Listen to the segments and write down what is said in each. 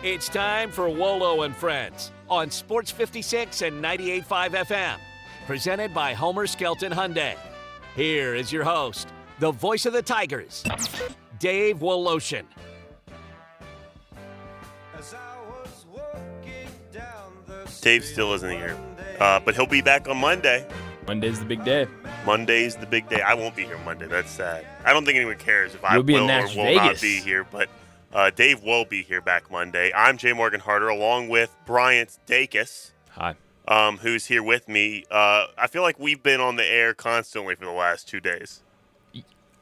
It's time for Wolo and Friends on Sports 56 and 98.5 FM. Presented by Homer Skelton Hyundai. Here is your host, the voice of the Tigers, Dave Woloshin. Dave still isn't here, but he'll be back on Monday. Monday's the big day. Monday's the big day. I won't be here Monday. That's sad. I don't think anyone cares if I You'll be will in or Las will not Vegas. be here, but Dave will be here back Monday. I'm Jay Morgan Harder, along with Bryant Dacus. Hi. Who's here with me. I feel like we've been on the air constantly for the last 2 days.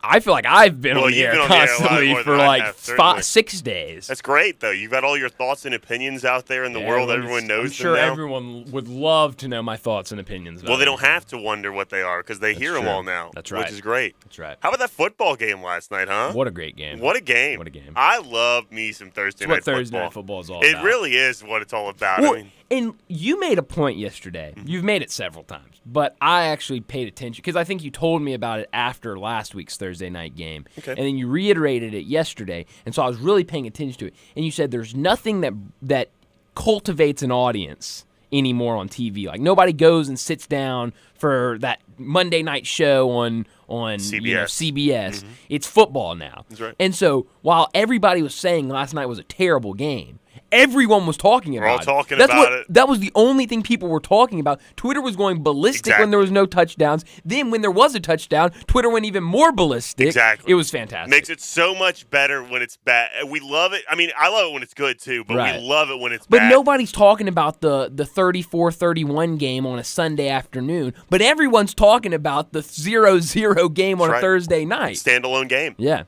I feel like I've been on the you've air been on the air a lot constantly more for than I like have, certainly. 6 days. That's great, though. You've got all your thoughts and opinions out there in the world. Everyone knows I'm sure them now. everyone would love to know my thoughts and opinions about Well, they don't everything. have to wonder what they are because they hear them true. all now. That's right. Which is great. That's right. How about that football game last night, huh? What a great game. What a game. What a game. I love me some Thursday It's night what Thursday night football is all It about. really is what it's all about. Well, I mean, and you made a point yesterday. You've made it several times, but I actually paid attention because I think you told me about it after last week's Thursday night game. Okay. And then you reiterated it yesterday, and so I was really paying attention to it. And you said there's nothing that cultivates an audience anymore on TV. Like nobody goes and sits down for that Monday night show on CBS. CBS. It's football now. That's right. And so while everybody was saying last night was a terrible game, everyone was talking about it. We're all talking about it. That was the only thing people were talking about. Twitter was going ballistic when there was no touchdowns. Then when there was a touchdown, Twitter went even more ballistic. Exactly. It was fantastic. Makes it so much better when it's bad. We love it. I mean, I love it when it's good, too, but Right. we love it when it's But bad. nobody's talking about the 34-31 game on a Sunday afternoon. But everyone's talking about the 0-0 game on That's a right. Thursday night. Standalone game. Yeah.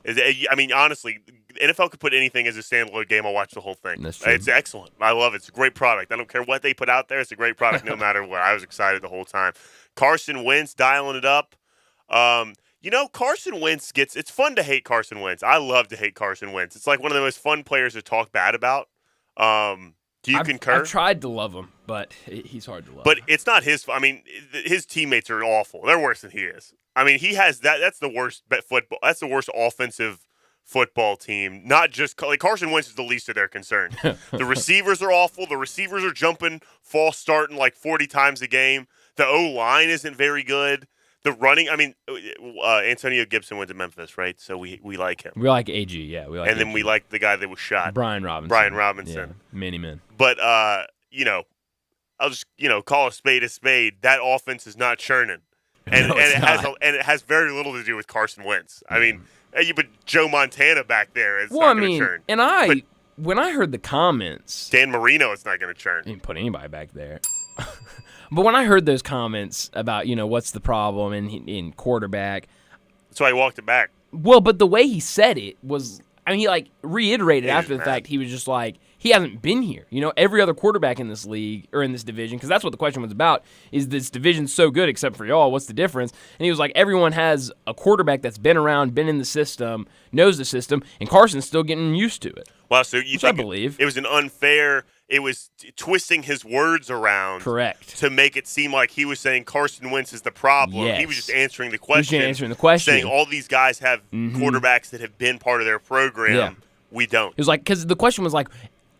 I mean, honestly, NFL could put anything as a standalone game. I'll watch the whole thing. That's true. It's excellent. I love it. It's a great product. I don't care what they put out there. It's a great product no matter what. I was excited the whole time. Carson Wentz dialing it up. Carson Wentz it's fun to hate Carson Wentz. I love to hate Carson Wentz. It's like one of the most fun players to talk bad about. Do you concur? I've tried to love him, but he's hard to love. But it's not his. I mean, his teammates are awful. They're worse than he is. I mean, he has that. That's the worst football. That's the worst offensive football team. Not just Carson Wentz is the least of their concern. The receivers are awful. The receivers are jumping, false starting like 40 times a game. The O-line isn't very good. The running. I mean, Antonio Gibson went to Memphis, right? So we like him. we like AG, yeah. We like And then AG. we like the guy that was shot, Brian Robinson. Yeah, many men. But I'll just call a spade a spade. That offense is not churning, and No, it's not. it has very little to do with Carson Wentz. I mean, you put Joe Montana back there, it's Well, I not going to mean, churn. and when I heard the comments, Dan Marino, it's not going to churn. I didn't put anybody back there. But when I heard those comments about, what's the problem in quarterback, That's why he walked it back. well, but the way he said it was, he reiterated He was after the mad. fact. He was just like, he hasn't been here. Every other quarterback in this league or in this division, because that's what the question was about, is this division so good except for y'all? What's the difference? And he was like, everyone has a quarterback that's been around, been in the system, knows the system, and Carson's still getting used to it. Well, so you Which I think believe. it was an unfair? It was twisting his words around, Correct. to make it seem like he was saying Carson Wentz is the problem. Yes. He was just answering the He was question. just answering the question. saying all these guys have quarterbacks that have been part of their program. Yeah. We don't. It was like, because the question was like,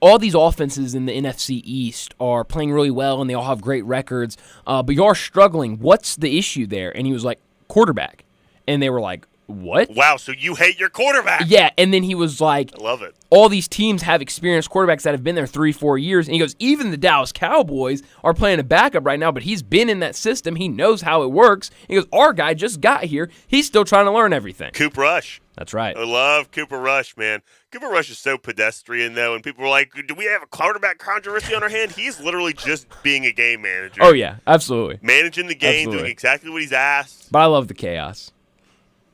all these offenses in the NFC East are playing really well and they all have great records, but you're struggling. What's the issue there? And he was like, quarterback. And they were like, what? Wow, so you hate your quarterback. Yeah, and then he was like, I love it. all these teams have experienced quarterbacks that have been there 3-4 years. And he goes, even the Dallas Cowboys are playing a backup right now, but he's been in that system. He knows how it works. He goes, our guy just got here. He's still trying to learn everything. Cooper Rush. That's right. I love Cooper Rush, man. Cooper Rush is so pedestrian, though, and people were like, do we have a quarterback controversy on our hand? He's literally just being a game manager. Oh, yeah, absolutely. Managing the game, Absolutely. doing exactly what he's asked. But I love the chaos.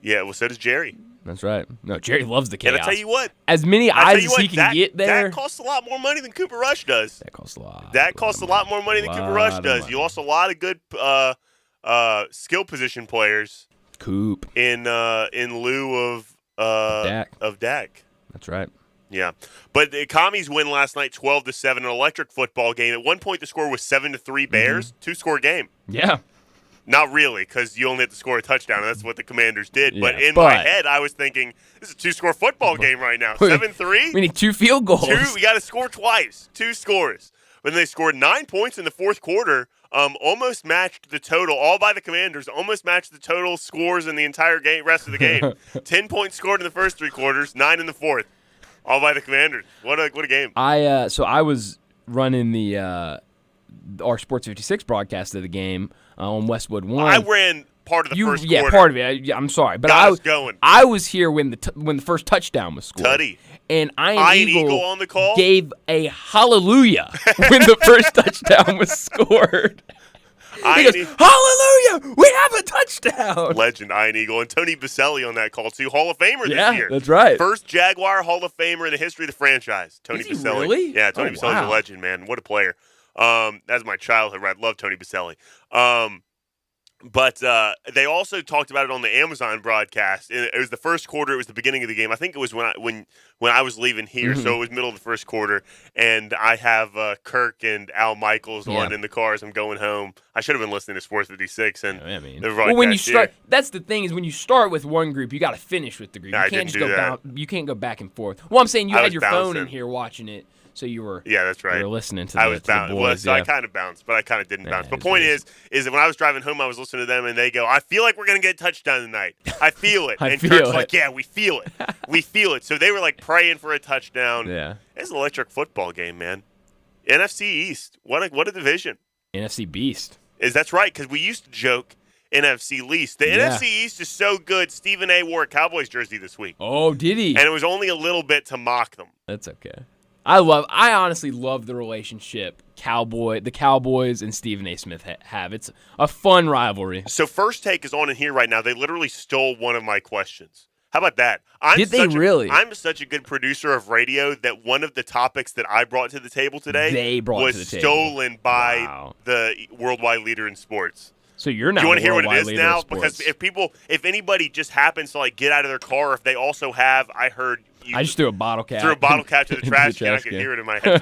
Yeah, well, so does Jerry. That's right. No, Jerry loves the chaos. And I tell you what. As many I tell eyes you as what, he can get there. That costs a lot more money than Cooper Rush does. That costs a lot. That costs a lot more money than Cooper Rush Lot of does. money. You lost a lot of good skill position players Coop. in lieu of Dak. That's right. Yeah, but the Commies win last night, 12-7, an electric football game. At one point, the score was 7-3 Bears, two-score game. Yeah. Not really, because you only have to score a touchdown, and that's what the Commanders did. Yeah, but in my head, I was thinking, this is a two-score football game right now. 7-3? We need 2 field goals. We got to score twice. 2 scores. But then they scored 9 points in the fourth quarter, almost matched the total, all by the Commanders, almost matched the total scores in the entire game, rest of the game. 10 points scored in the first 3 quarters, 9 in the fourth, all by the Commanders. What a game. So I was running our Sports 56 broadcast of the game on Westwood 1. I ran part of the first quarter. Yeah, part of it. I'm sorry, but I was here when the first touchdown was scored. Tutty. And Iron Eagle on the call gave a hallelujah when the first touchdown was scored. He goes, hallelujah, we have a touchdown. Legend, Iron Eagle. And Tony Baselli on that call, too. Hall of Famer this year. Yeah, that's right. First Jaguar Hall of Famer in the history of the franchise. Tony Baselli. Really? Yeah, Tony Baselli's a legend, man. What a player. That's my childhood. I love Tony Baselli. But they also talked about it on the Amazon broadcast. It was the first quarter. It was the beginning of the game. I think it was when I was leaving here, so it was middle of the first quarter. And I have Kirk and Al Michaels on in the car as I'm going home. I should have been listening to Sports 56 and the broadcast. When you start, that's the thing is when you start with one group, you got to finish with the group. You can't just go you can't go back and forth. Well, I'm saying you had your phone in here watching it. So you were that's right. You were listening to the boys. So I kind of bounced, but I kind of didn't bounce. But point is that when I was driving home, I was listening to them, and they go, I feel like we're going to get a touchdown tonight. I feel it. And Kirk's like, yeah, we feel it. We feel it. So they were like praying for a touchdown. Yeah. It's an electric football game, man. NFC East. What a division. NFC Beast. That's right, because we used to joke NFC least. The NFC East is so good. Stephen A. wore a Cowboys jersey this week. Oh, did he? And it was only a little bit to mock them. That's okay. I honestly love the relationship the Cowboys and Stephen A. Smith have. It's a fun rivalry. So First Take is on in here right now. They literally stole one of my questions. How about that? Did they really? I'm such a good producer of radio that one of the topics that I brought to the table today was stolen by the worldwide leader in sports. So you're not. Do you want to hear what it is now? Because if anybody just happens to get out of their car, if they also have, I heard. I just threw a bottle cap. Threw a bottle cap to the trash can. I could hear it in my head.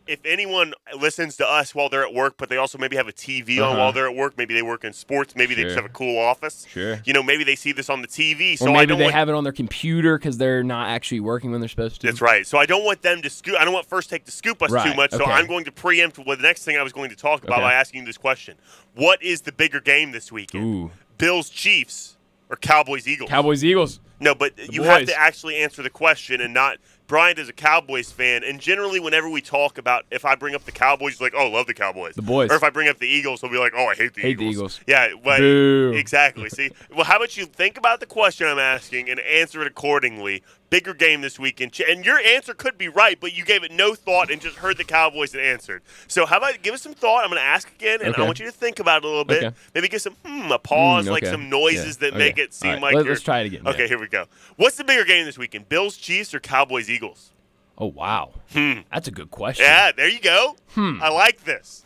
If anyone listens to us while they're at work, but they also maybe have a TV on while they're at work, maybe they work in sports, maybe they just have a cool office. Sure. Maybe they see this on the TV. So or maybe they have it on their computer because they're not actually working when they're supposed to. That's right. So I don't want them to scoop. I don't want First Take to scoop us too much. So I'm going to preempt the next thing I was going to talk about by asking you this question: what is the bigger game this weekend? Ooh. Bills Chiefs or Cowboys Eagles? Cowboys Eagles. No, but you have to actually answer the question and not. Brian is a Cowboys fan, and generally whenever we talk about, if I bring up the Cowboys, he's like, oh, love the Cowboys. The boys. Or if I bring up the Eagles, he'll be like, oh, I hate the Eagles. The Eagles. Yeah, but Boo. Exactly. See, well, how about you think about the question I'm asking and answer it accordingly? Bigger game this weekend. And your answer could be right, but you gave it no thought and just heard the Cowboys and answered. So how about give us some thought? I'm going to ask again, and I want you to think about it a little bit. Okay. Maybe give some a pause, like some noises that make it seem like you're. Let's try it again. Okay, here we go. What's the bigger game this weekend? Bills, Chiefs, or Cowboys, Eagles? Oh, wow. That's a good question. Yeah, there you go. I like this.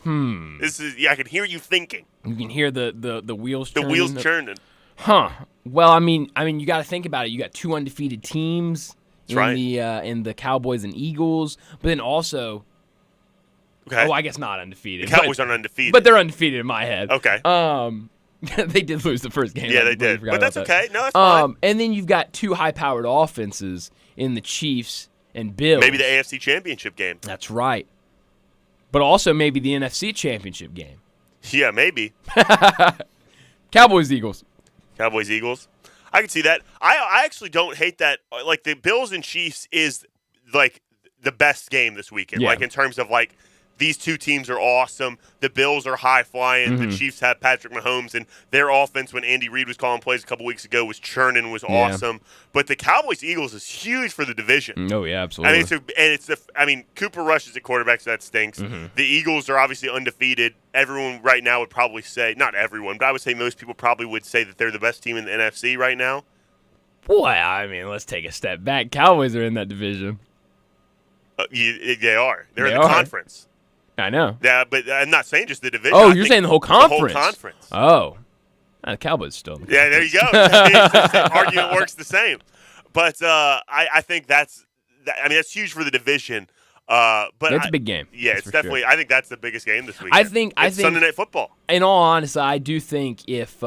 This is I can hear you thinking. You can hear the wheels the churning. Wheels churning. Huh. Well, I mean, you got to think about it. You got 2 undefeated teams in the Cowboys and Eagles, but then also I guess not undefeated. The Cowboys aren't undefeated. But they're undefeated in my head. Okay. They did lose the first game. Yeah, they did. But that's okay. No, that's fine. And then you've got 2 high-powered offenses in the Chiefs and Bills. Maybe the AFC Championship game. That's right. But also maybe the NFC Championship game. Yeah, maybe. Cowboys, Eagles. Cowboys, Eagles. I can see that. I actually don't hate that. Like, the Bills and Chiefs is, like, the best game this weekend. Yeah. Like, in terms of, like, these two teams are awesome. The Bills are high-flying. The Chiefs have Patrick Mahomes, and their offense, when Andy Reid was calling plays a couple weeks ago, was churning, was awesome. But the Cowboys-Eagles is huge for the division. Oh, yeah, absolutely. Cooper Rush is at quarterback, so that stinks. The Eagles are obviously undefeated. Everyone right now would probably say, not everyone, but I would say most people probably would say that they're the best team in the NFC right now. Boy, I mean, let's take a step back. Cowboys are in that division. They are. They're in the conference. I know. Yeah, but I'm not saying just the division. Oh, you're saying the whole conference? The whole conference. Oh. The Cowboys still in the there you go. The argument works the same. But I think that's huge for the division. But It's a big game. Yeah, that's it's for definitely. Sure. I think that's the biggest game this week. I think Sunday Night Football. In all honesty, I do think if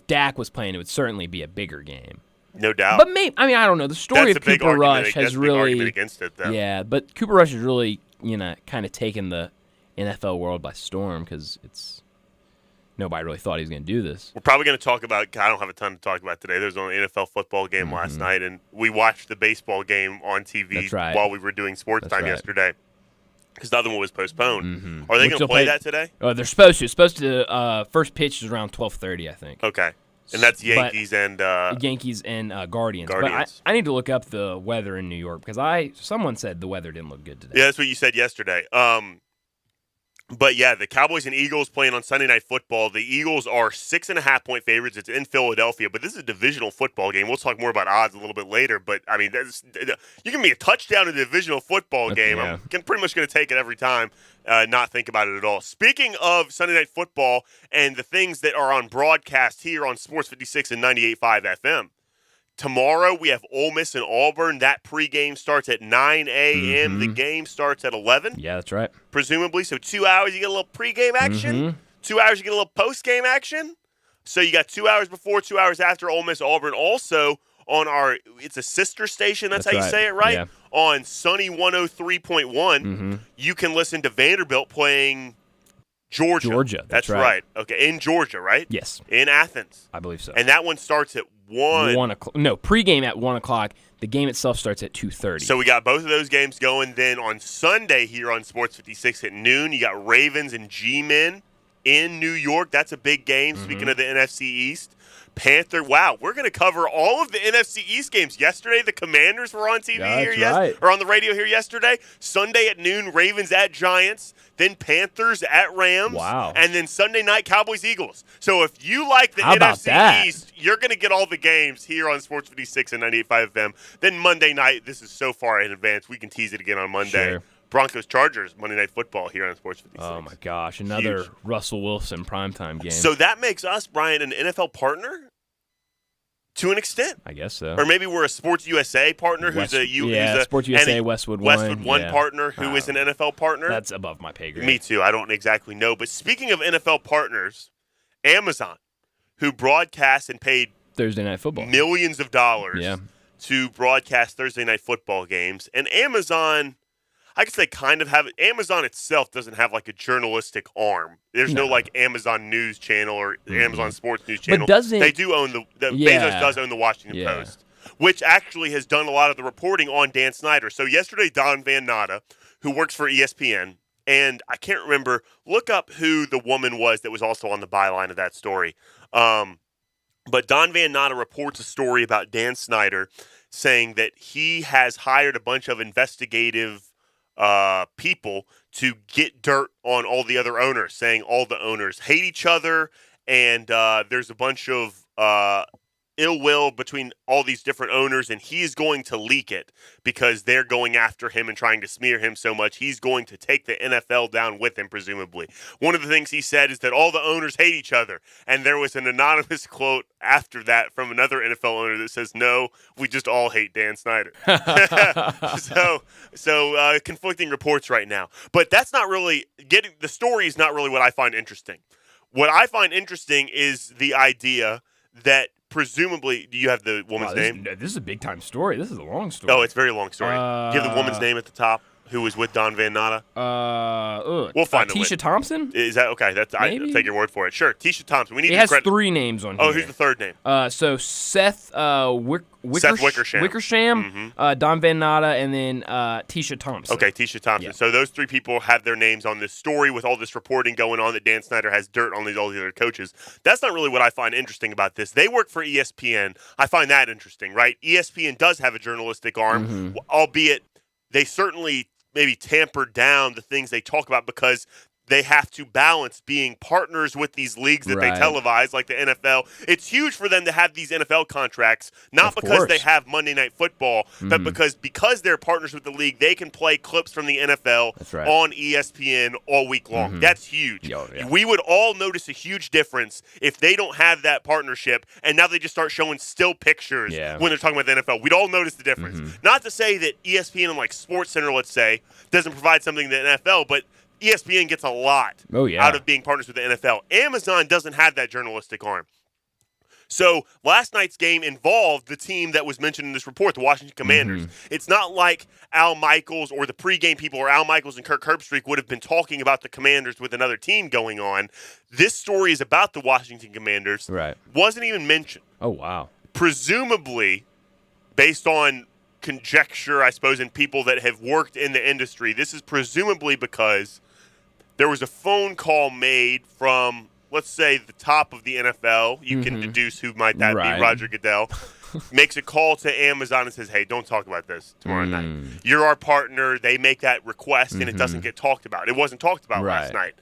Dak was playing, it would certainly be a bigger game. No doubt. But maybe I don't know. The story That's of Cooper Rush that's has a big really argument against it, though. Yeah, but Cooper Rush has really kind of taken the NFL world by storm because nobody really thought he was going to do this. We're probably going to talk about. I don't have a ton to talk about today. There was only an NFL football game last night, and we watched the baseball game on TV That's right. while we were doing sports time yesterday because the other one was postponed. Are they going to play that today? Oh, they're supposed to. It's supposed to. First pitch is around 12:30, I think. Okay, and that's Yankees and Guardians. But I need to look up the weather in New York because someone said the weather didn't look good today. Yeah, that's what you said yesterday. But yeah, the Cowboys and Eagles playing on Sunday Night Football. The Eagles are 6.5-point favorites. It's in Philadelphia, but this is a divisional football game. We'll talk more about odds a little bit later. But I mean, you can be a touchdown in a divisional football game. Yeah. I'm pretty much going to take it every time. Not think about it at all. Speaking of Sunday Night Football and the things that are on broadcast here on Sports 56 and 98.5 FM. Tomorrow we have Ole Miss and Auburn. That pregame starts at 9 a.m. The game starts at 11. Yeah, that's right. Presumably. So 2 hours you get a little pregame action. 2 hours you get a little postgame action. So you got 2 hours before, 2 hours after Ole Miss Auburn. Also on it's a sister station. That's how you say it, right? Yeah. On Sunny 103.1, you can listen to Vanderbilt playing Georgia. That's right. Okay, in Georgia, right? Yes. In Athens. I believe so. And that one starts at 1. 1 o'clock. No, pregame at 1 o'clock. The game itself starts at 2:30. So we got both of those games going. Then on Sunday here on Sports 56 at noon, you got Ravens and G-Men in New York. That's a big game. Speaking of the NFC East. Panther. Wow, we're going to cover all of the NFC East games. Yesterday, the Commanders were on TV or on the radio here yesterday. Sunday at noon, Ravens at Giants. Then Panthers at Rams. Wow. And then Sunday night, Cowboys Eagles. So if you like the How about NFC that? East, you're going to get all the games here on Sports 56 and 98.5 FM. Then Monday night, this is so far in advance, we can tease it again on Monday. Sure. Broncos Chargers Monday Night Football here on Sports 56. Oh my gosh, another Huge. Russell Wilson primetime game. So that makes us, Brian, an NFL partner to an extent. I guess so. Or maybe we're a Sports USA partner who's a Sports USA Westwood One partner who is an NFL partner. That's above my pay grade. Me too. I don't exactly know. But speaking of NFL partners, Amazon, who broadcasts and paid Thursday Night Football millions of dollars to broadcast Thursday Night Football games, and Amazon, I guess they kind of have it. Amazon itself doesn't have like a journalistic arm. There's no like Amazon News Channel or Amazon Sports News Channel. But doesn't they do own Bezos does own the Washington Post, which actually has done a lot of the reporting on Dan Snyder. So yesterday, Don Van Natta, who works for ESPN, and I can't remember, look up who the woman was that was also on the byline of that story. But Don Van Natta reports a story about Dan Snyder saying that he has hired a bunch of investigative people to get dirt on all the other owners, saying all the owners hate each other, and there's a bunch of ill will between all these different owners, and he's going to leak it because they're going after him and trying to smear him so much. He's going to take the NFL down with him, presumably. One of the things he said is that all the owners hate each other, and there was an anonymous quote after that from another NFL owner that says, "No, we just all hate Dan Snyder." So conflicting reports right now. But that's not really the story is not really what I find interesting. What I find interesting is the idea that presumably, do you have the woman's name? This is a big time story. This is a long story. Oh, it's a very long story. Do you have the woman's name at the top? Who was with Don Van Natta? We'll find it. Tisha Thompson? Is that okay? I'll take your word for it. Sure, Tisha Thompson. It has 3 names on here. Oh, who's the third name? So Seth Wickersham, Don Van Natta, and then Tisha Thompson. Okay, Tisha Thompson. Yeah. So those 3 people have their names on this story with all this reporting going on that Dan Snyder has dirt on all the other coaches. That's not really what I find interesting about this. They work for ESPN. I find that interesting, right? ESPN does have a journalistic arm, albeit they certainly maybe tampered down the things they talk about because they have to balance being partners with these leagues that they Right. televise, like the NFL. It's huge for them to have these NFL contracts, not Of because they course. have Monday Night Football, but because they're partners with the league, they can play clips from the NFL That's right. on ESPN all week long. That's huge. Oh, yeah. We would all notice a huge difference if they don't have that partnership, and now they just start showing still pictures Yeah. when they're talking about the NFL. We'd all notice the difference. Not to say that ESPN and like SportsCenter, let's say, doesn't provide something to the NFL, but ESPN gets a lot out of being partners with the NFL. Amazon doesn't have that journalistic arm. So last night's game involved the team that was mentioned in this report, the Washington Commanders. It's not like Al Michaels or the pregame people or Al Michaels and Kirk Herbstreit would have been talking about the Commanders with another team going on. This story is about the Washington Commanders. Right. Wasn't even mentioned. Oh, wow. Presumably, based on conjecture, I suppose, and people that have worked in the industry, this is presumably because there was a phone call made from, let's say, the top of the NFL. You can deduce who might that Right. be. Roger Goodell makes a call to Amazon and says, hey, don't talk about this tomorrow night. You're our partner. They make that request, and it doesn't get talked about. It wasn't talked about last night.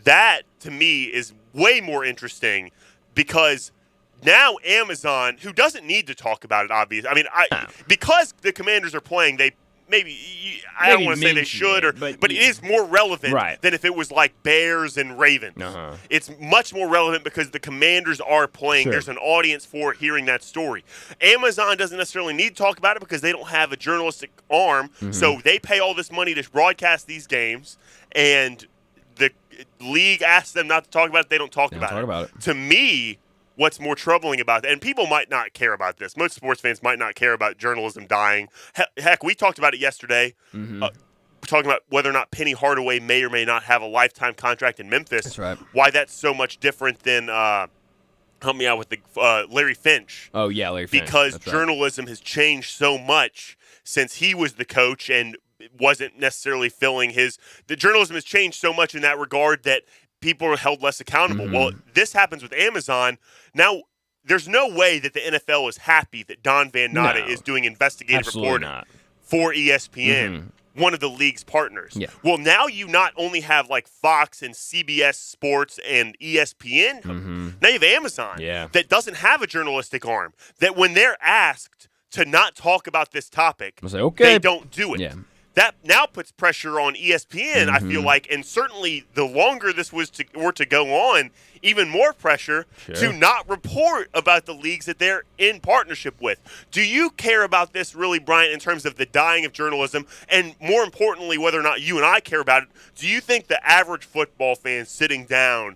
That, to me, is way more interesting because now Amazon, who doesn't need to talk about it, obviously. I mean, because the Commanders are playing, they I don't want to say they should, but it is more relevant than if it was like Bears and Ravens. It's much more relevant because the Commanders are playing. There's an audience for hearing that story. Amazon doesn't necessarily need to talk about it because they don't have a journalistic arm, so they pay all this money to broadcast these games, and the league asks them not to talk about it. They don't talk about it. To me, what's more troubling about that, and people might not care about this. Most sports fans might not care about journalism dying. Heck, we talked about it yesterday. Talking about whether or not Penny Hardaway may or may not have a lifetime contract in Memphis. That's right. Why that's so much different than, help me out with the Larry Finch. Oh, yeah, Larry Finch. Because journalism has changed so much since he was the coach and wasn't necessarily filling the journalism has changed so much in that regard that people are held less accountable. Well, this happens with Amazon. Now, there's no way that the NFL is happy that Don Van Natta is doing investigative reporting for ESPN, one of the league's partners. Well, now you not only have like Fox and CBS Sports and ESPN, now you have Amazon that doesn't have a journalistic arm, that when they're asked to not talk about this topic, they don't do it. That now puts pressure on ESPN, I feel like, and certainly the longer this were to go on, even more pressure to not report about the leagues that they're in partnership with. Do you care about this really, Brian, in terms of the dying of journalism, and more importantly, whether or not you and I care about it? Do you think the average football fan sitting down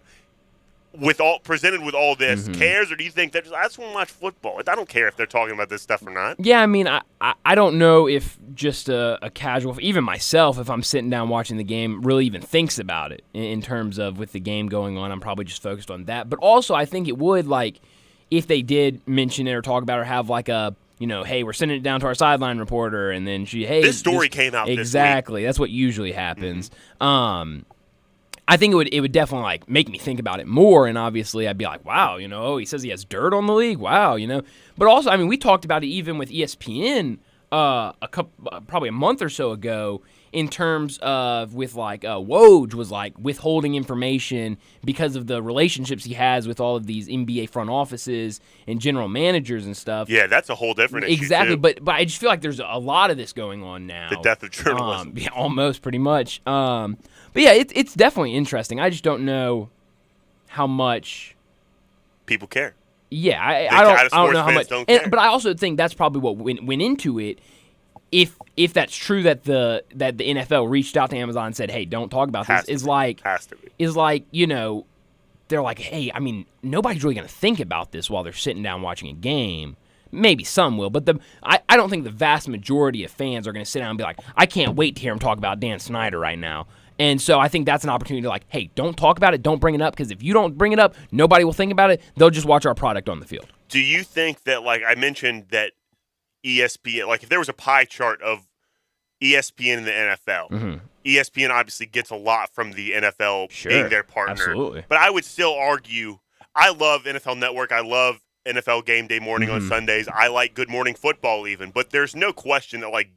presented with all this cares, or do you think that I just want to watch football? I don't care if they're talking about this stuff or not. Yeah, I mean, I don't know if just a casual, even myself, if I'm sitting down watching the game, really even thinks about it in terms of with the game going on. I'm probably just focused on that. But also, I think it would, like, if they did mention it or talk about it or have like a, hey, we're sending it down to our sideline reporter, and then this story came out exactly. this week. That's what usually happens. I think it would definitely like make me think about it more, and obviously I'd be like, wow, he says he has dirt on the league, wow, But also, I mean, we talked about it even with ESPN probably a month or so ago in terms of with like Woj was like withholding information because of the relationships he has with all of these NBA front offices and general managers and stuff. Yeah, that's a whole different issue. Exactly, too. but I just feel like there's a lot of this going on now. The death of journalism. Yeah, almost, pretty much. But yeah, it's definitely interesting. I just don't know how much people care. Yeah, I don't know how much. But I also think that's probably what went into it. If that's true that the NFL reached out to Amazon and said, "Hey, don't talk about this," is like they're like, "Hey, I mean, nobody's really going to think about this while they're sitting down watching a game." Maybe some will, but I don't think the vast majority of fans are going to sit down and be like, "I can't wait to hear him talk about Dan Snyder right now." And so I think that's an opportunity to like, hey, don't talk about it, don't bring it up, because if you don't bring it up, nobody will think about it. They'll just watch our product on the field. Do you think that, like I mentioned, that ESPN, like if there was a pie chart of ESPN and the NFL, ESPN obviously gets a lot from the NFL being their partner. Absolutely. But I would still argue, I love NFL Network. I love NFL Game Day Morning on Sundays. I like Good Morning Football even. But there's no question that, like,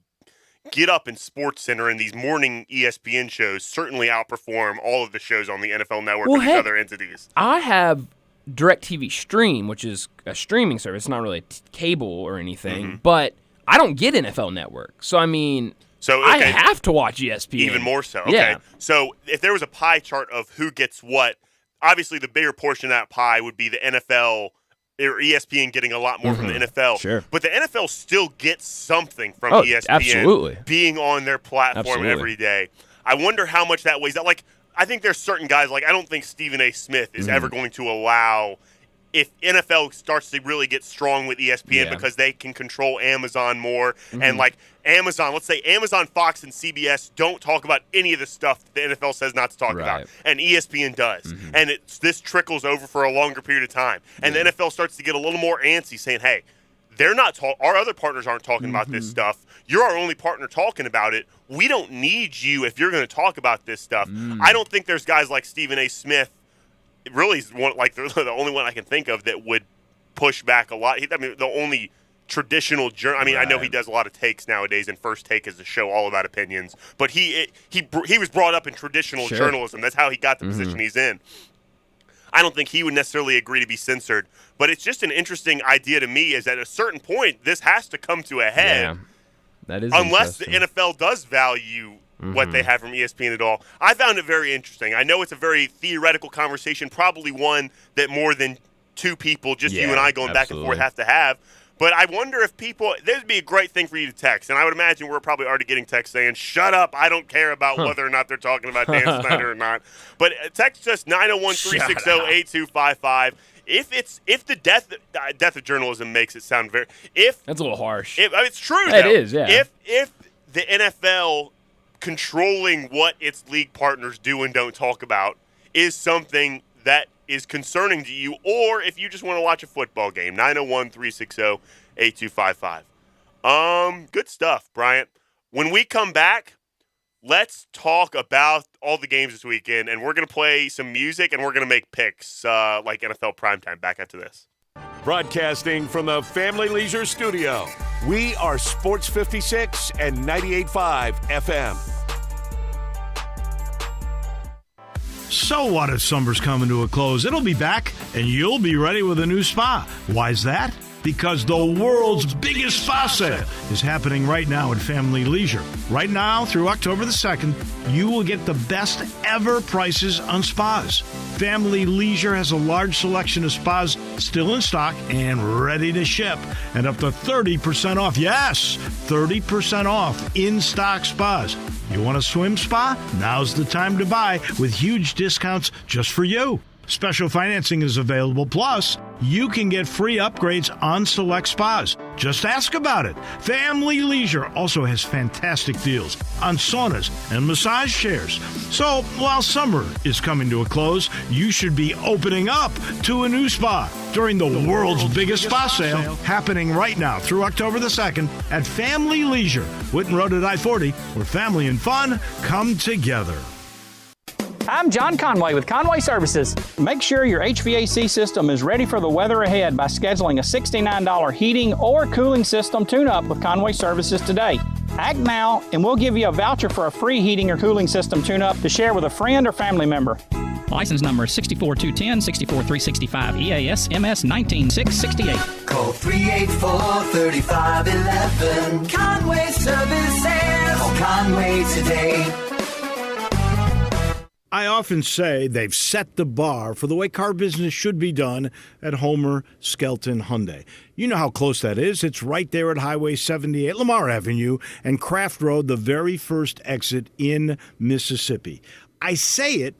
Get Up and SportsCenter and these morning ESPN shows certainly outperform all of the shows on the NFL Network and these other entities. I have DirecTV Stream, which is a streaming service. It's not really cable or anything, but I don't get NFL Network. So, I mean, I have to watch ESPN. Even more so. Okay. Yeah. So if there was a pie chart of who gets what, obviously the bigger portion of that pie would be the NFL or ESPN getting a lot more from the NFL. Sure. But the NFL still gets something from ESPN absolutely. being on their platform every day. I wonder how much that weighs out. Like, I think there's certain guys, like I don't think Stephen A. Smith is ever going to allow, if NFL starts to really get strong with ESPN because they can control Amazon more, and like Amazon, let's say Amazon, Fox, and CBS don't talk about any of the stuff that the NFL says not to talk about, and ESPN does, and this trickles over for a longer period of time, and the NFL starts to get a little more antsy, saying, "Hey, they're not our other partners aren't talking about this stuff. You're our only partner talking about it. We don't need you if you're going to talk about this stuff." I don't think there's guys like Stephen A. Smith. It really is the only one I can think of that would push back a lot. I mean, the only traditional journal. I mean, I know he does a lot of takes nowadays, and First Take is a show all about opinions. But he was brought up in traditional journalism. That's how he got the position he's in. I don't think he would necessarily agree to be censored. But it's just an interesting idea to me. Is at a certain point, this has to come to a head. Yeah, that is unless the NFL does value what they have from ESPN at all. I found it very interesting. I know it's a very theoretical conversation, probably one that more than two people, just you and I going back and forth, have to have. But I wonder if people – this would be a great thing for you to text. And I would imagine we're probably already getting texts saying, shut up, I don't care about whether or not they're talking about Dan Snyder or not. But text us 901-360-8255. If the death of journalism makes it sound very – that's a little harsh. It's true, It is, yeah. If the NFL – controlling what its league partners do and don't talk about is something that is concerning to you, or if you just want to watch a football game, 901-360-8255. Good stuff, Bryant. When we come back, let's talk about all the games this weekend, and we're going to play some music, and we're going to make picks like NFL primetime. Back after this. Broadcasting from the Family Leisure Studio, we are Sports 56 and 98.5 FM. So what if summer's coming to a close? It'll be back, and you'll be ready with a new spa. Why's that? Because the world's biggest spa sale is happening right now at Family Leisure. Right now, through October the 2nd, you will get the best ever prices on spas. Family Leisure has a large selection of spas still in stock and ready to ship, and up to 30% off. Yes, 30% off in-stock spas. You want a swim spa? Now's the time to buy with huge discounts just for you. Special financing is available. Plus, you can get free upgrades on select spas. Just ask about it. Family Leisure also has fantastic deals on saunas and massage chairs. So, while summer is coming to a close, you should be opening up to a new spa during the world's biggest spa sale happening right now through October the 2nd at Family Leisure, Whitten Road at I-40, where family and fun come together. I'm John Conway with Conway Services. Make sure your HVAC system is ready for the weather ahead by scheduling a $69 heating or cooling system tune-up with Conway Services today. Act now, and we'll give you a voucher for a free heating or cooling system tune-up to share with a friend or family member. License number is 64210, 64365, EAS MS 19668. Call 384-3511. Conway Services. Call Conway today. I often say they've set the bar for the way car business should be done at Homer Skelton Hyundai. You know how close that is. It's right there at Highway 78, Lamar Avenue, and Craft Road, the very first exit in Mississippi. I say it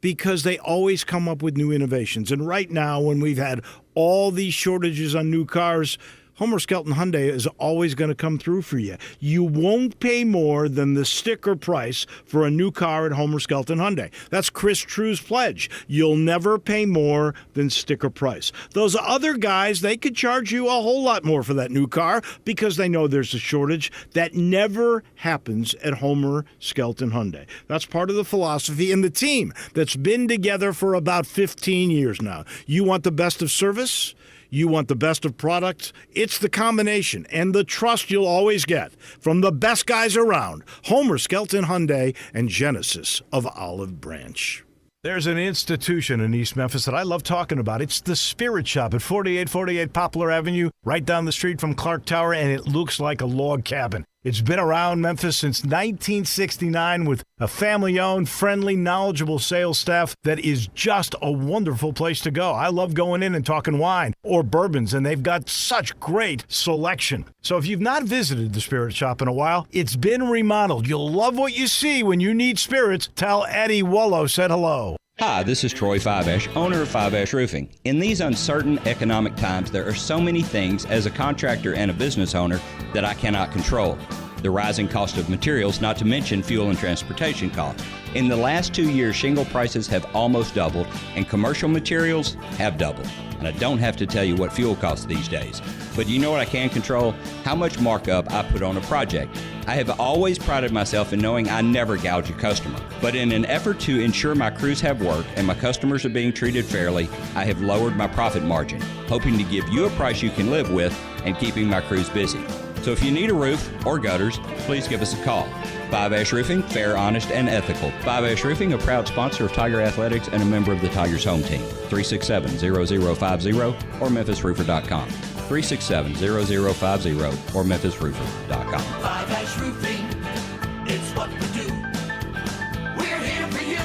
because they always come up with new innovations. And right now, when we've had all these shortages on new cars, Homer Skelton Hyundai is always going to come through for you. You won't pay more than the sticker price for a new car at Homer Skelton Hyundai. That's Chris True's pledge. You'll never pay more than sticker price. Those other guys, they could charge you a whole lot more for that new car because they know there's a shortage. That never happens at Homer Skelton Hyundai. That's part of the philosophy and the team that's been together for about 15 years now. You want the best of service? You want the best of products? It's the combination and the trust you'll always get from the best guys around, Homer Skelton Hyundai and Genesis of Olive Branch. There's an institution in East Memphis that I love talking about. It's the Spirit Shop at 4848 Poplar Avenue, right down the street from Clark Tower, and it looks like a log cabin. It's been around Memphis since 1969 with a family-owned, friendly, knowledgeable sales staff that is just a wonderful place to go. I love going in and talking wine or bourbons, and they've got such great selection. So if you've not visited the Spirit Shop in a while, it's been remodeled. You'll love what you see when you need spirits. Tell Eddie Wolo said hello. Hi, this is Troy Fiveash, owner of Fiveash Roofing. In these uncertain economic times, there are so many things as a contractor and a business owner that I cannot control. The rising cost of materials, not to mention fuel and transportation costs. In the last 2 years, shingle prices have almost doubled and commercial materials have doubled. And I don't have to tell you what fuel costs these days. But you know what I can control? How much markup I put on a project. I have always prided myself in knowing I never gouge a customer. But in an effort to ensure my crews have work and my customers are being treated fairly, I have lowered my profit margin, hoping to give you a price you can live with and keeping my crews busy. So if you need a roof or gutters, please give us a call. Five Ash Roofing, fair, honest, and ethical. Five Ash Roofing, a proud sponsor of Tiger Athletics and a member of the Tigers home team. 367-0050 or memphisroofer.com. 367-0050 or memphisroofer.com. Five Ash Roofing, it's what we do. We're here for you.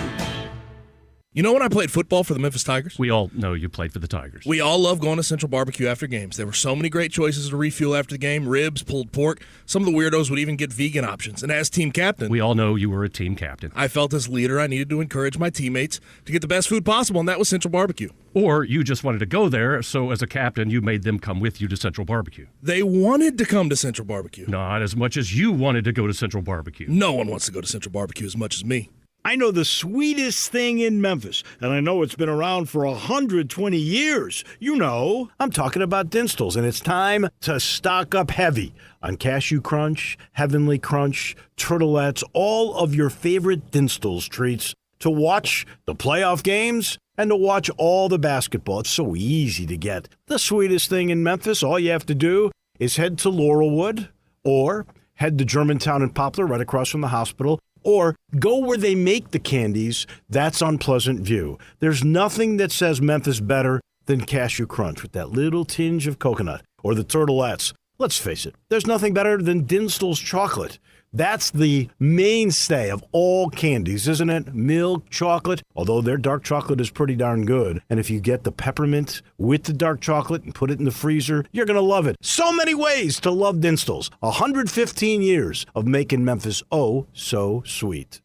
You know when I played football for the Memphis Tigers? We all know you played for the Tigers. We all love going to Central Barbecue after games. There were so many great choices to refuel after the game, ribs, pulled pork. Some of the weirdos would even get vegan options. And as team captain, We all know you were a team captain. I felt as leader I needed to encourage my teammates to get the best food possible, and that was Central Barbecue. Or you just wanted to go there, so as a captain, you made them come with you to Central Barbecue. They wanted to come to Central Barbecue. Not as much as you wanted to go to Central Barbecue. No one wants to go to Central Barbecue as much as me. I know the sweetest thing in Memphis, and I know it's been around for 120 years. You know, I'm talking about Dinstall's, and it's time to stock up heavy on Cashew Crunch, Heavenly Crunch, Turtlettes, all of your favorite Dinstall's treats to watch the playoff games and to watch all the basketball. It's so easy to get. The sweetest thing in Memphis, all you have to do is head to Laurelwood or head to Germantown and Poplar right across from the hospital, or go where they make the candies. That's on Pleasant View. There's nothing that says Memphis better than Cashew Crunch with that little tinge of coconut, or the Turtlettes. Let's face it, there's nothing better than Dinstall's chocolate. That's the mainstay of all candies, isn't it? Milk chocolate, although their dark chocolate is pretty darn good. And if you get the peppermint with the dark chocolate and put it in the freezer, you're going to love it. So many ways to love Dinstall's. 115 years of making Memphis oh so sweet.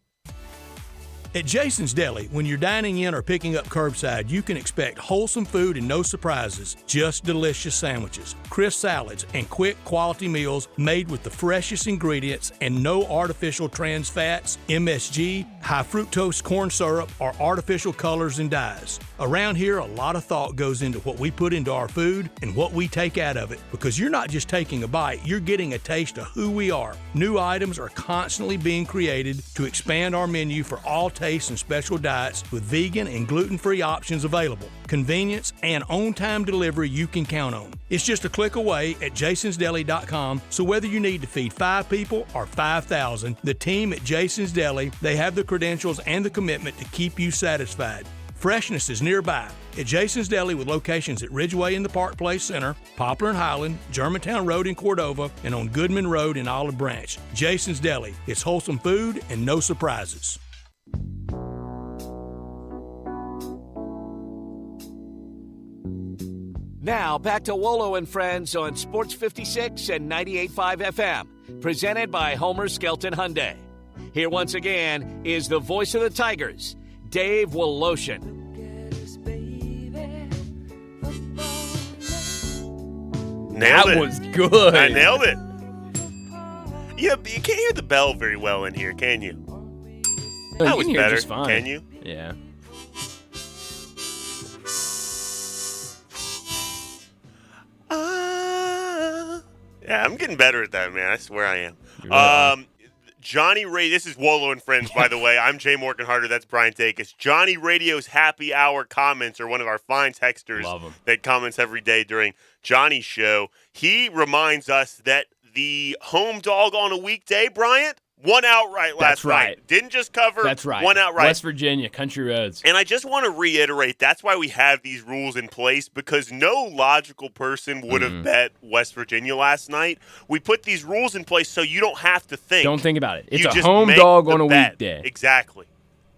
At Jason's Deli, when you're dining in or picking up curbside, you can expect wholesome food and no surprises, just delicious sandwiches, crisp salads, and quick quality meals made with the freshest ingredients and no artificial trans fats, MSG, high fructose corn syrup, or artificial colors and dyes. Around here, a lot of thought goes into what we put into our food and what we take out of it, because you're not just taking a bite, you're getting a taste of who we are. New items are constantly being created to expand our menu for all tastes and special diets with vegan and gluten-free options available. Convenience and on-time delivery you can count on. It's just a click away at jasonsdeli.com, so whether you need to feed 5 people or 5,000, the team at Jason's Deli, they have the credentials and the commitment to keep you satisfied. Freshness is nearby at Jason's Deli with locations at Ridgeway in the Park Place Center, Poplar and Highland, Germantown Road in Cordova, and on Goodman Road in Olive Branch. Jason's Deli. It's wholesome food and no surprises. Now, back to Wolo and Friends on Sports 56 and 98.5 FM, presented by Homer Skelton Hyundai. Here once again is the voice of the Tigers, Dave Woloshin. Nailed That it. was good. I nailed it. Yeah, you can't hear the bell very well in here, can you? No, That you was can hear it better. just fine. Can you? Yeah. Yeah, I'm getting better at that, man. I swear I am. Johnny Ray. This is Wolo and Friends, by the way. I'm Jay Morgan Harder. That's Brian Dacus. Johnny Radio's happy hour comments are one of our fine texters that comments every day during Johnny's show. He reminds us that the home dog on a weekday, Bryant, won outright last night. Didn't just cover. That's right. Won outright. West Virginia, Country Roads. And I just want to reiterate, that's why we have these rules in place, because no logical person would have bet West Virginia last night. We put these rules in place so you don't have to think. Don't think about it. It's You a just home make dog the on a bet. weekday. Exactly.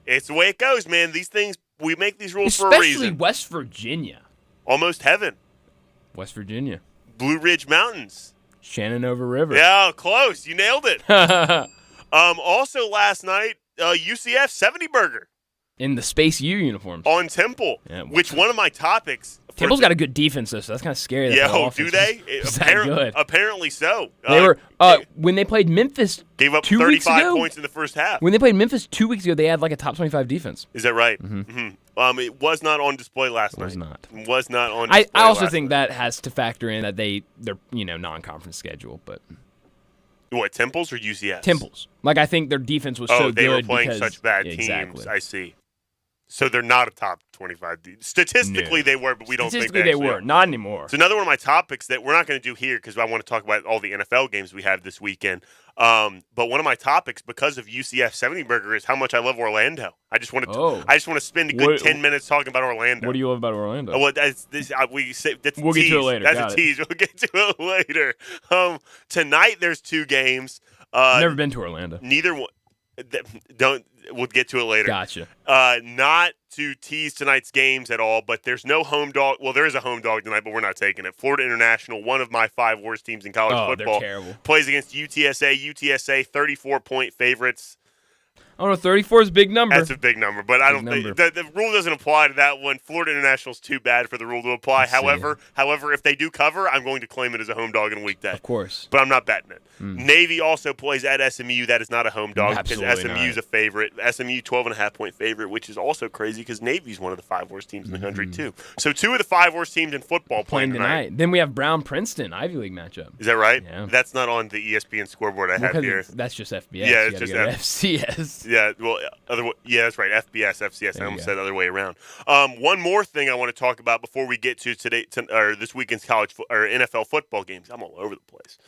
It's the way it goes, man. These things, we make these rules for a Especially reason. West Virginia. Almost heaven. West Virginia. Blue Ridge Mountains. Shenandoah River. Yeah, close. You nailed it. Also last night, UCF 70 Burger. In the Space U uniforms. On Temple, which one of my topics. Temple's got a good defense, though, so that's kind of scary. Yeah, do they? Good. Apparently so. They were when they played Memphis. Gave up 2 weeks 35 ago, points in the first half. When they played Memphis 2 weeks ago, they had like a top 25 defense. Is that right? Mm-hmm. It was not on display last night. It was not on display I also last think night. that has to factor in that they're non-conference schedule, but. What, Temples or UCF? Temples. Like, I think their defense was so good. They were playing because, such bad exactly. teams. I see. So they're not a top 25 team. Statistically, they were, but we don't think Statistically, they were. are. Not anymore. It's another one of my topics that we're not going to do here because I want to talk about all the NFL games we have this weekend. But one of my topics, because of UCF 70 Burger, is how much I love Orlando. I just want to spend a good 10 minutes talking about Orlando. What do you love about Orlando? Well, that's we'll get to it later. That's a tease. We'll get to it later. Tonight, there's 2 games. Never been to Orlando. Neither one. We'll get to it later. Gotcha. Not to tease tonight's games at all, but there's no home dog. Well, there is a home dog tonight, but we're not taking it. Florida International, one of my 5 worst teams in college football, they're terrible. plays against UTSA. UTSA 34-point favorites. I don't know, 34 is a big number. That's a big number, but I don't think the rule doesn't apply to that one. Florida International's too bad for the rule to apply. However, if they do cover, I'm going to claim it as a home dog on a weekday. Of course. But I'm not betting it. Navy also plays at SMU. That is not a home dog because SMU is a favorite. SMU 12.5-point favorite, which is also crazy because Navy's one of the 5 worst teams in the country too. So 2 of the 5 worst teams in football playing tonight. Then we have Brown-Princeton, Ivy League matchup. Is that right? Yeah. That's not on the ESPN scoreboard I have here. That's just FBS. Yeah, it's just FCS. Yeah, well, that's right. FBS, FCS. I almost said the other way around. One more thing I want to talk about before we get to this weekend's NFL football games. I'm all over the place.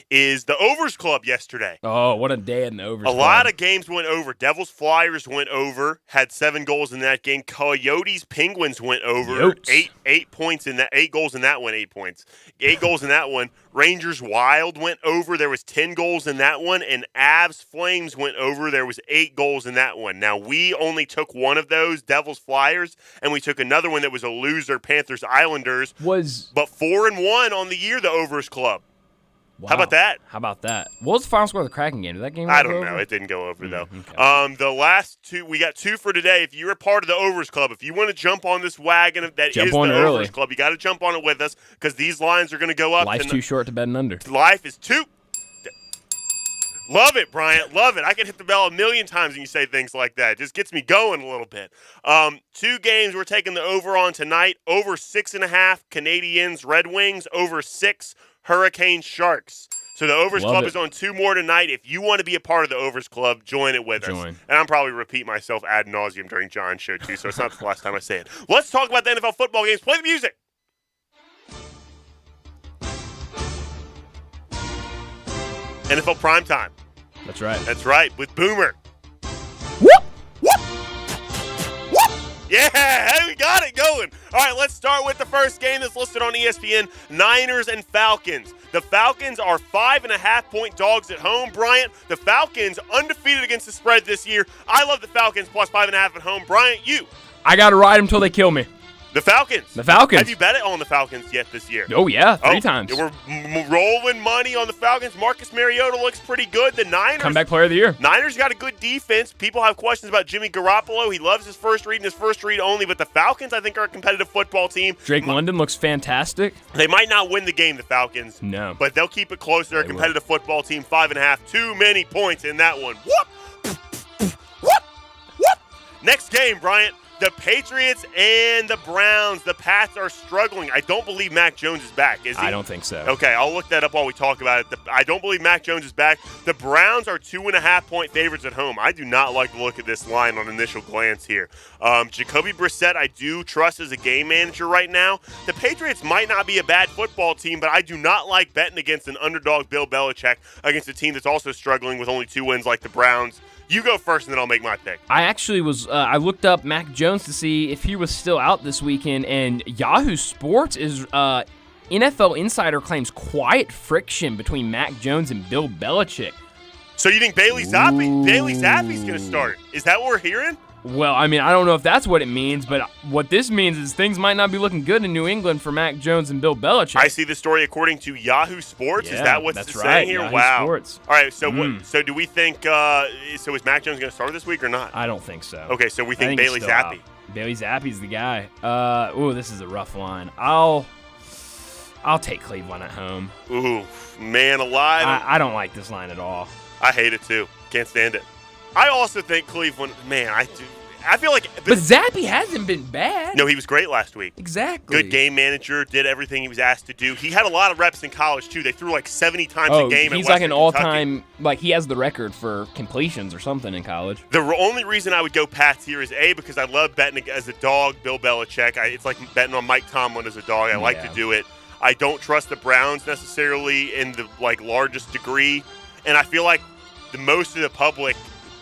Is the Overs Club yesterday. Oh, what a day in the Overs Club. A lot of games went over. Devils Flyers went over, had 7 goals in that game. Coyotes Penguins went over. 8 points in that. 8 goals in that one. 8 points. 8 goals in that one. Rangers Wild went over. There was 10 goals in that one. And Avs Flames went over. There was 8 goals in that one. Now, we only took one of those, Devils Flyers, and we took another one that was a loser, Panthers Islanders. But 4-1 on the year, the Overs Club. Wow. How about that? What was the final score of the Kraken game? Did that game I don't go know. over? It didn't go over, though. Okay. The last 2, we got 2 for today. If you're a part of the Overs Club, if you want to jump on this wagon that is the Overs Club, you got to jump on it with us because these lines are going to go up. Life's too short to bet an under. Life is too... Love it, Bryant. Love it. I can hit the bell a million times when you say things like that. It just gets me going a little bit. 2 games we're taking the over on tonight. Over 6.5 Canadians, Red Wings. Over 6 Hurricane Sharks. So the Overs Club is on 2 more tonight. If you want to be a part of the Overs Club, join it with us. And I'm probably repeat myself ad nauseum during John's show, too, so it's not the last time I say it. Let's talk about the NFL football games. Play the music. NFL Primetime. That's right. That's right, with Boomer. Whoop! Whoop! Whoop! Yeah, we got it going. All right, let's start with the first game that's listed on ESPN, Niners and Falcons. The Falcons are 5.5-point dogs at home. Bryant, the Falcons undefeated against the spread this year. I love the Falcons plus 5.5 at home. Bryant, you. I got to ride them till they kill me. The Falcons. The Falcons. Have you bet on the Falcons yet this year? Oh, yeah, 3 times. We're rolling money on the Falcons. Marcus Mariota looks pretty good. The Niners. Comeback player of the year. Niners got a good defense. People have questions about Jimmy Garoppolo. He loves his first read and his first read only. But the Falcons, I think, are a competitive football team. Drake London looks fantastic. They might not win the game, the Falcons. No. But they'll keep it close. They're a competitive football team. 5.5. Too many points in that one. Whoop! Whoop! Whoop! Next game, Bryant. The Patriots and the Browns, the Pats are struggling. I don't believe Mac Jones is back, is he? I don't think so. Okay, I'll look that up while we talk about it. I don't believe Mac Jones is back. The Browns are 2.5-point favorites at home. I do not like the look of this line on initial glance here. Jacoby Brissett, I do trust as a game manager right now. The Patriots might not be a bad football team, but I do not like betting against an underdog Bill Belichick against a team that's also struggling with only 2 wins like the Browns. You go first, and then I'll make my pick. I actually was I looked up Mac Jones to see if he was still out this weekend, and Yahoo Sports is NFL Insider claims quiet friction between Mac Jones and Bill Belichick. So you think Bailey Zappe's going to start? Is that what we're hearing? Well, I mean, I don't know if that's what it means, but what this means is things might not be looking good in New England for Mac Jones and Bill Belichick. I see the story according to Yahoo Sports. Yeah, is that what's that's saying right, here? Yahoo Wow. Sports. All right, so so do we think so is Mac Jones going to start this week or not? I don't think so. Okay, so we think he's Bailey still Zappi. out. Bailey Zappi's the guy. This is a rough line. I'll take Cleveland at home. Ooh, man alive. I don't like this line at all. I hate it too. Can't stand it. I also think Cleveland, man, I feel like But Zappi hasn't been bad. No, he was great last week. Exactly. Good game manager, did everything he was asked to do. He had a lot of reps in college too. They threw like 70 times a game. He's at like an Western all-time, Kentucky. like he has the record for completions or something in college. The only reason I would go Pats here is because I love betting as a dog, Bill Belichick. It's like betting on Mike Tomlin as a dog. I like to do it. I don't trust the Browns necessarily in the largest degree, and I feel like most of the public,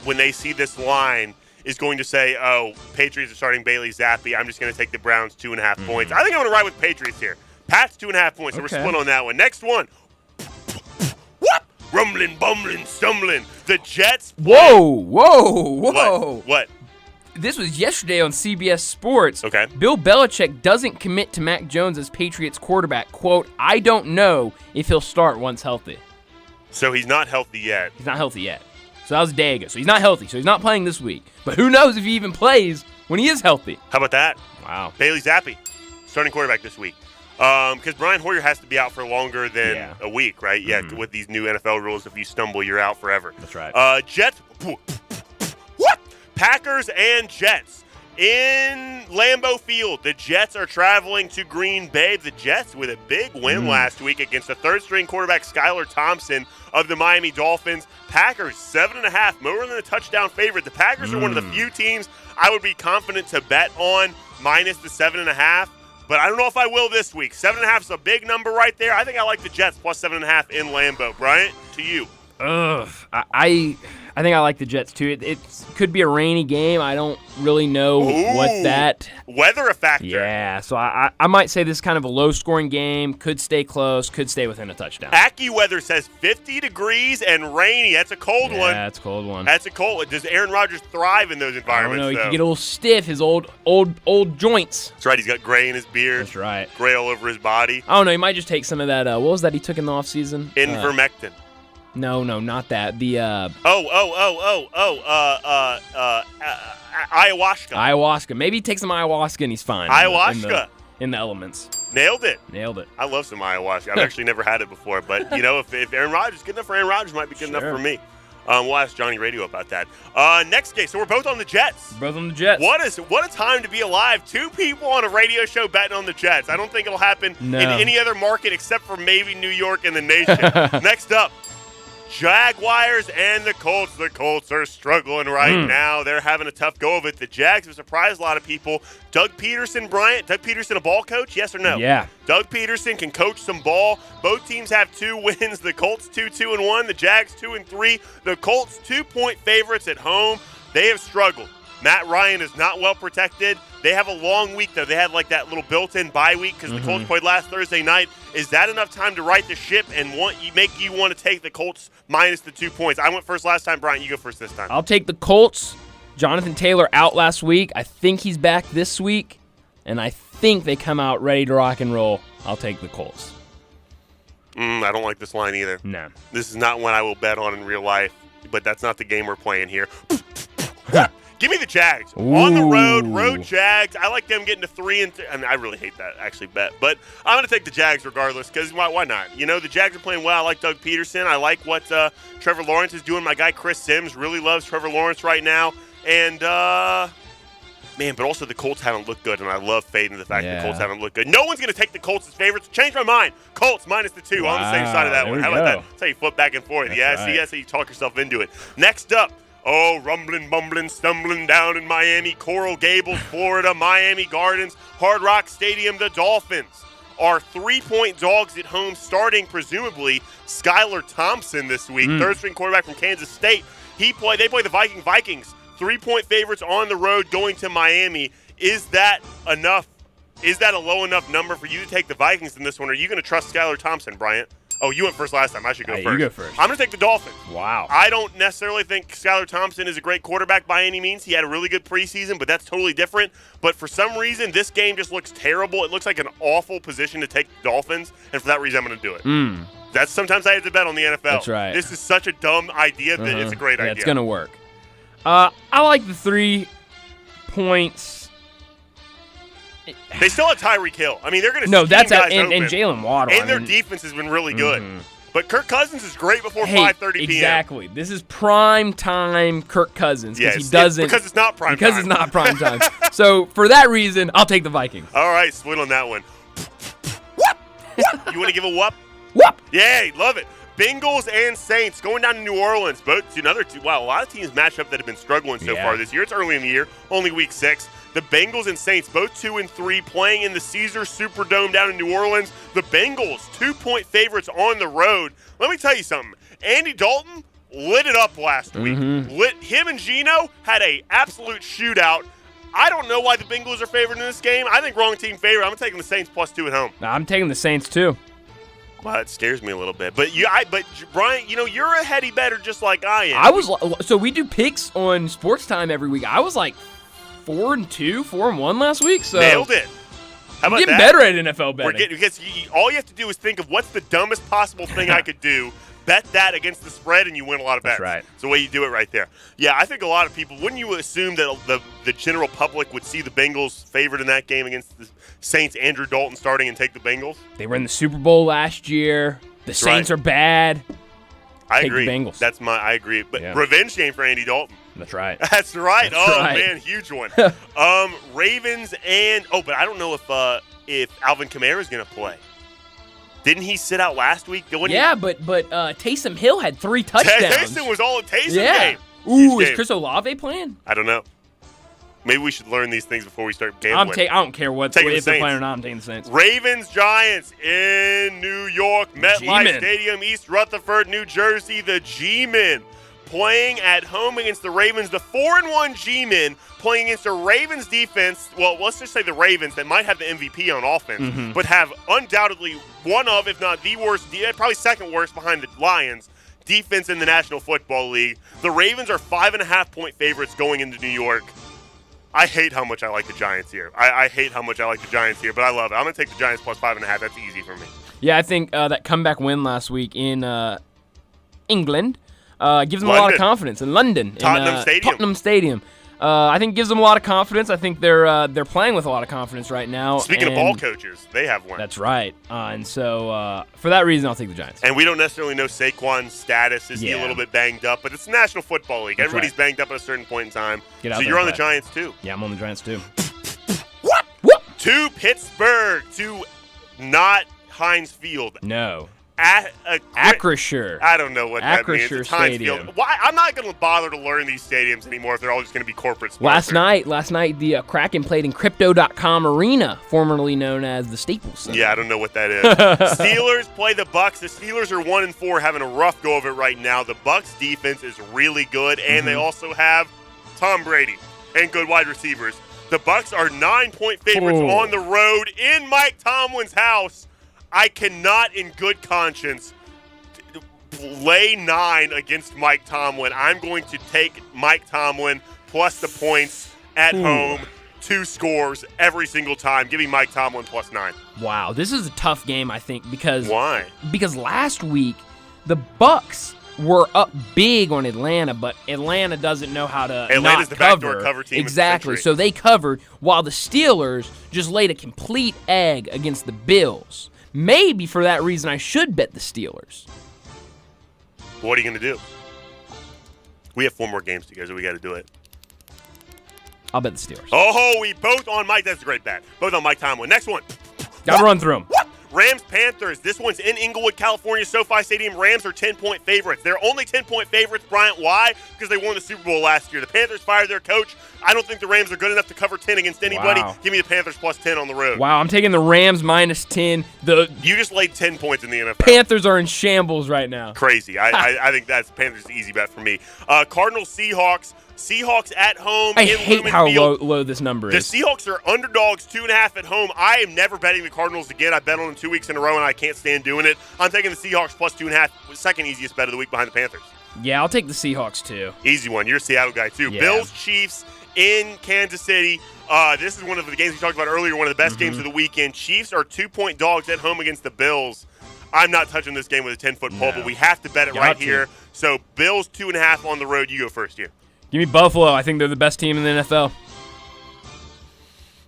when they see this line, is going to say, oh, Patriots are starting Bailey Zappi. I'm just going to take the Browns 2.5 points. I think I'm going to ride with Patriots here. Pats 2.5 points. So we're split on that one. Next one. What? Rumbling, bumbling, stumbling. The Jets. Whoa. What? This was yesterday on CBS Sports. Okay. Bill Belichick doesn't commit to Mac Jones as Patriots quarterback. Quote, I don't know if he'll start once healthy. So he's not healthy yet. He's not healthy yet. So that was a day ago. So he's not healthy. So he's not playing this week. But who knows if he even plays when he is healthy. How about that? Wow. Bailey Zappi, starting quarterback this week. Because Brian Hoyer has to be out for longer than a week, right? Yeah, with these new NFL rules, if you stumble, you're out forever. That's right. Jets. What? Packers and Jets. In Lambeau Field, the Jets are traveling to Green Bay. The Jets with a big win last week against the third-string quarterback Skylar Thompson of the Miami Dolphins. Packers, 7.5, more than a touchdown favorite. The Packers are one of the few teams I would be confident to bet on minus the 7.5, but I don't know if I will this week. 7.5 is a big number right there. I think I like the Jets plus 7.5 in Lambeau. Bryant, to you. I think I like the Jets too. It could be a rainy game. I don't really know what that weather a factor. Yeah, so I might say this is kind of a low-scoring game. Could stay close. Could stay within a touchdown. AccuWeather says 50 degrees and rainy. That's a cold one. Yeah, that's a cold one. That's a cold one. Does Aaron Rodgers thrive in those environments? I don't know. He can get a little stiff. His old joints. That's right. He's got gray in his beard. That's right. Gray all over his body. I don't know. He might just take some of that. What was that he took in the offseason? Ivermectin. No, not that. The ayahuasca. Ayahuasca. Maybe take some ayahuasca and he's fine. Ayahuasca. In the elements. Nailed it. I love some ayahuasca. I've actually never had it before, but if Aaron Rodgers, good enough for Aaron Rodgers, might be good enough for me. We'll ask Johnny Radio about that. Next game. So we're both on the Jets. Both on the Jets. What a time to be alive. 2 people on a radio show betting on the Jets. I don't think it'll happen in any other market except for maybe New York and the nation. Next up. Jaguars and the Colts. The Colts are struggling right now. They're having a tough go of it. The Jags have surprised a lot of people. Doug Peterson, Bryant. Doug Peterson a ball coach? Yes or no? Yeah. Doug Peterson can coach some ball. Both teams have 2 wins. The Colts 2-2-1. The Jags 2-3. The Colts 2-point favorites at home. They have struggled. Matt Ryan is not well protected. They have a long week, though. They had like that little built-in bye week because the Colts played last Thursday night. Is that enough time to right the ship and make you want to take the Colts minus the 2 points? I went first last time. Brian, you go first this time. I'll take the Colts. Jonathan Taylor out last week. I think he's back this week, and I think they come out ready to rock and roll. I'll take the Colts. I don't like this line either. No. This is not one I will bet on in real life, but that's not the game we're playing here. Give me the Jags. On the road Jags. I like them getting to 3 and I really hate that actually bet, but I'm going to take the Jags regardless because why not? The Jags are playing well. I like Doug Peterson. I like what Trevor Lawrence is doing. My guy Chris Sims really loves Trevor Lawrence right now, and Man, but also the Colts haven't looked good, and I love fading the fact that the Colts haven't looked good. No one's going to take the Colts as favorites. Change my mind. Colts minus the 2 on the same side of that one. How about that? That's how you flip back and forth. That's how you talk yourself into it. Next up, rumbling, bumbling, stumbling down in Miami, Coral Gables, Florida, Miami Gardens, Hard Rock Stadium, the Dolphins are 3-point dogs at home, starting presumably Skylar Thompson this week, third-string quarterback from Kansas State. They play the Vikings. 3-point favorites on the road going to Miami. Is that enough? Is that a low enough number for you to take the Vikings in this one? Or are you going to trust Skylar Thompson, Bryant? Oh, you went first last time. I should go first. You go first. I'm going to take the Dolphins. Wow. I don't necessarily think Skylar Thompson is a great quarterback by any means. He had a really good preseason, but that's totally different. But for some reason, this game just looks terrible. It looks like an awful position to take the Dolphins, and for that reason, I'm going to do it. That's sometimes I have to bet on the NFL. That's right. This is such a dumb idea that it's a great idea. It's going to work. I like the 3 points. They still have Tyreek Hill. I mean, they're going to and open. Jalen Waddle. And their defense has been really good. But Kirk Cousins is great before 5:30 p.m. Exactly. This is prime time Kirk Cousins because because it's not prime time. Because it's not prime time. So for that reason, I'll take the Vikings. All right, split on that one. Whoop! Whoop! You want to give a whoop? Whoop! Yay, love it. Bengals and Saints going down to New Orleans. Wow, a lot of teams match up that have been struggling so far this year. It's early in the year, only week 6. The Bengals and Saints, both 2-3, playing in the Caesars Superdome down in New Orleans. The Bengals, 2-point favorites on the road. Let me tell you something. Andy Dalton lit it up last week. Him and Geno had an absolute shootout. I don't know why the Bengals are favored in this game. I think wrong team favorite. I'm taking the Saints +2 at home. I'm taking the Saints too. Well, it scares me a little bit. But Brian, you're a heady better just like I am. So we do picks on Sports Time every week. I was like 4-2, 4-1 last week. So nailed it. How about getting that? better at NFL betting. Because all you have to do is think of what's the dumbest possible thing I could do. Bet that against the spread, and you win a lot of bets. That's right. It's the way you do it right there. Yeah, I think a lot of people, wouldn't you assume that the general public would see the Bengals favored in that game against the Saints, Andrew Dalton starting, and take the Bengals? They were in the Super Bowl last year. The Saints are bad. I take agree. The Bengals. I agree. But revenge game for Andy Dalton. That's right. That's right. That's right. Man, huge one. Ravens but I don't know if Alvin Kamara is going to play. Didn't he sit out last week? But Taysom Hill had 3 touchdowns. Taysom was all in Taysom game. Ooh, is Chris Olave playing? I don't know. Maybe we should learn these things before we start gambling. I don't care if they're playing or not. I'm taking the Saints. Ravens, Giants in New York, MetLife Stadium, East Rutherford, New Jersey. The G-Men playing at home against the Ravens. The 4-1 G-Men playing against a Ravens defense. Well, let's just say the Ravens that might have the MVP on offense, but have undoubtedly one of, if not the worst, probably second worst behind the Lions, defense in the National Football League. The Ravens are 5.5-point favorites going into New York. I hate how much I like the Giants here. I hate how much I like the Giants here, but I love it. I'm going to take the Giants +5.5. That's easy for me. Yeah, I think that comeback win last week in England gives them a lot of confidence. In London. Tottenham Stadium. I think gives them a lot of confidence. I think they're playing with a lot of confidence right now. Speaking of ball coaches, they have one. That's right. And so for that reason, I'll take the Giants. And we don't necessarily know Saquon's status. Is he a little bit banged up? But it's the National Football League. That's Everybody's right. banged up at a certain point in time. So you're on the Giants too. Yeah, I'm on the Giants too. What? To Pittsburgh, to not Heinz Field. No. Acrisure. I don't know what that means. Acrisure It's Heinz Stadium. Field. Why? I'm not going to bother to learn these stadiums anymore if they're all just going to be corporate sponsors. Last night, the Kraken played in Crypto.com Arena, formerly known as the Staples Center. Yeah, I don't know what that is. Steelers play the Bucks. The Steelers are 1-4, having a rough go of it right now. The Bucks defense is really good, and they also have Tom Brady and good wide receivers. The Bucks are 9-point favorites on the road in Mike Tomlin's house. I cannot, in good conscience, lay 9 against Mike Tomlin. I'm going to take Mike Tomlin plus the points at home, 2 scores every single time, giving Mike Tomlin +9. Wow, this is a tough game, I think, because why? Because last week the Bucks were up big on Atlanta, but Atlanta doesn't know how to Atlanta's the backdoor cover team. Exactly. So they covered while the Steelers just laid a complete egg against the Bills. Maybe for that reason I should bet the Steelers. What are you going to do? We have 4 more games to go, so we got to do it. I'll bet the Steelers. Oh, we both on Mike. That's a great bet. Both on Mike Tomlin. Next one. Gotta run through them. What? Rams-Panthers. This one's in Inglewood, California, SoFi Stadium. Rams are 10-point favorites. They're only 10-point favorites, Bryant. Why? Because they won the Super Bowl last year. The Panthers fired their coach. I don't think the Rams are good enough to cover 10 against anybody. Wow. Give me the Panthers plus 10 on the road. Wow, I'm taking the Rams minus 10. The You just laid 10 points in the NFL. Panthers are in shambles right now. Crazy. I think that's Panthers' easy bet for me. Cardinals-Seahawks. Seahawks at home. I in hate Lumen how Field. low this number The is. Seahawks are underdogs 2.5 at home. I am never betting the Cardinals again. I bet on them 2 weeks in a row, and I can't stand doing it. I'm taking the Seahawks plus 2.5. Second easiest bet of the week behind the Panthers. Yeah, I'll take the Seahawks too. Easy one. You're a Seattle guy, too. Yeah. Bills-Chiefs in Kansas City. This is one of the games we talked about earlier, one of the best games of the weekend. Chiefs are 2-point dogs at home against the Bills. I'm not touching this game with a 10-foot pole, but we have to bet it right here. So Bills 2.5 on the road. You go first here. Give me Buffalo. I think they're the best team in the NFL.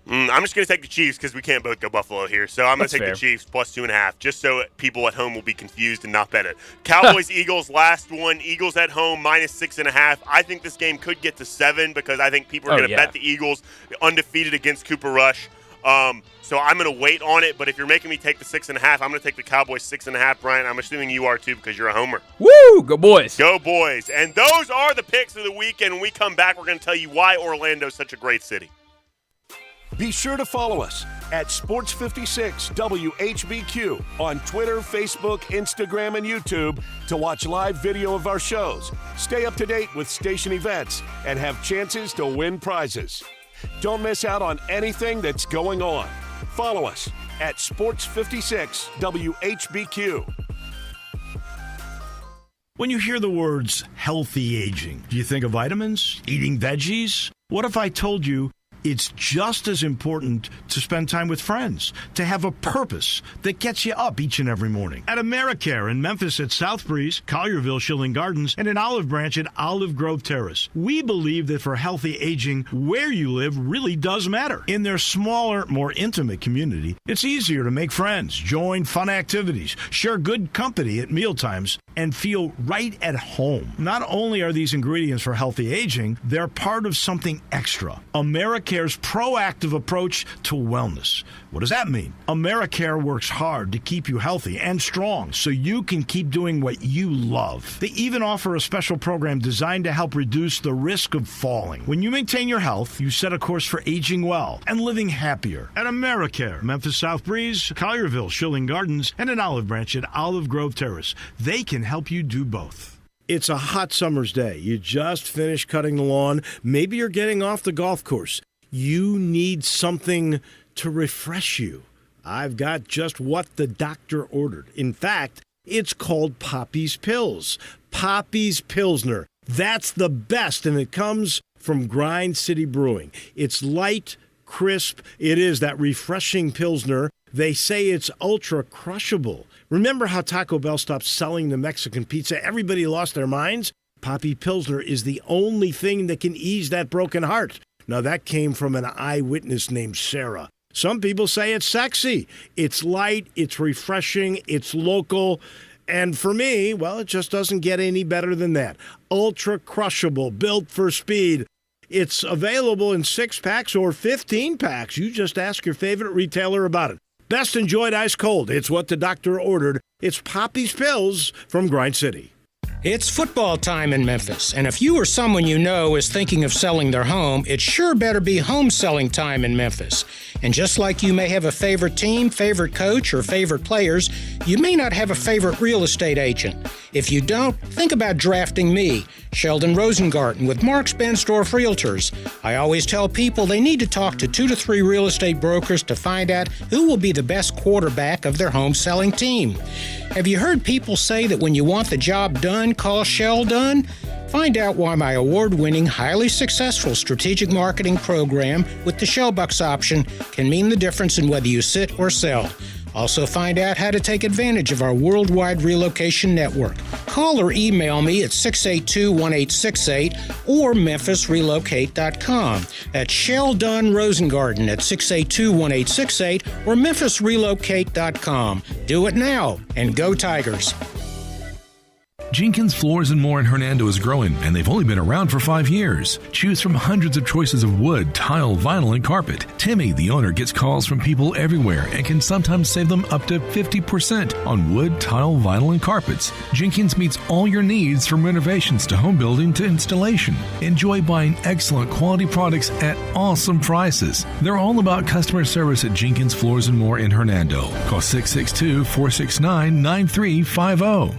I'm just going to take the Chiefs because we can't both go Buffalo here. So I'm going to take fair. the Chiefs plus 2.5 just so people at home will be confused and not bet it. Cowboys-Eagles, last one. Eagles at home, minus 6.5. I think this game could get to 7 because I think people are going to bet the Eagles undefeated against Cooper Rush. So I'm going to wait on it. But if you're making me take the 6.5, I'm going to take the Cowboys 6.5, Brian. I'm assuming you are too because you're a homer. Woo! Go boys. Go boys. And those are the picks of the weekend. When we come back, we're going to tell you why Orlando is such a great city. Be sure to follow us at Sports56 WHBQ on Twitter, Facebook, Instagram, and YouTube to watch live video of our shows, stay up to date with station events, and have chances to win prizes. Don't miss out on anything that's going on. Follow us at Sports56 WHBQ. When you hear the words healthy aging, do you think of vitamins, eating veggies? What if I told you it's just as important to spend time with friends, to have a purpose that gets you up each and every morning? At AmeriCare in Memphis at South Breeze, Collierville, Schilling Gardens, and in Olive Branch at Olive Grove Terrace, we believe that for healthy aging, where you live really does matter. In their smaller, more intimate community, it's easier to make friends, join fun activities, share good company at mealtimes, and feel right at home. Not only are these ingredients for healthy aging, they're part of something extra. AmeriCare's proactive approach to wellness. What does that mean? AmeriCare works hard to keep you healthy and strong so you can keep doing what you love. They even offer a special program designed to help reduce the risk of falling. When you maintain your health, you set a course for aging well and living happier. At AmeriCare, Memphis South Breeze, Collierville, Schilling Gardens, and an Olive Branch at Olive Grove Terrace. They can help you do both. It's a hot summer's day. You just finished cutting the lawn. Maybe you're getting off the golf course. You need something to refresh you. I've got just what the doctor ordered. In fact, it's called Poppy's Pills. Poppy's Pilsner. That's the best, and it comes from Grind City Brewing. It's light, crisp. It is that refreshing Pilsner. They say it's ultra crushable. Remember how Taco Bell stopped selling the Mexican pizza? Everybody lost their minds? Poppy Pilsner is the only thing that can ease that broken heart. Now, that came from an eyewitness named Sarah. Some people say it's sexy. It's light, it's refreshing, it's local. And for me, well, it just doesn't get any better than that. Ultra crushable, built for speed. It's available in 6-packs or 15-packs. You just ask your favorite retailer about it. Best enjoyed ice cold. It's what the doctor ordered. It's Poppy's Pills from Grind City. It's football time in Memphis, and if you or someone you know is thinking of selling their home, it sure better be home selling time in Memphis. And just like you may have a favorite team, favorite coach, or favorite players, you may not have a favorite real estate agent. If you don't, think about drafting me, Sheldon Rosengarten, with Mark's Bensdorf Realtors. I always tell people they need to talk to 2 to 3 real estate brokers to find out who will be the best quarterback of their home selling team. Have you heard people say that when you want the job done, call Sheldon? Find out why my award-winning, highly successful strategic marketing program with the Shellbucks option can mean the difference in whether you sit or sell. Also find out how to take advantage of our worldwide relocation network. Call or email me at 682-1868 or memphisrelocate.com. That's Sheldon Rosengarten at 682-1868 or memphisrelocate.com. Do it now and go Tigers. Jenkins Floors and More in Hernando is growing, and they've only been around for 5 years. Choose from hundreds of choices of wood, tile, vinyl, and carpet. Timmy, the owner, gets calls from people everywhere and can sometimes save them up to 50% on wood, tile, vinyl, and carpets. Jenkins meets all your needs from renovations to home building to installation. Enjoy buying excellent quality products at awesome prices. They're all about customer service at Jenkins Floors and More in Hernando. Call 662-469-9350.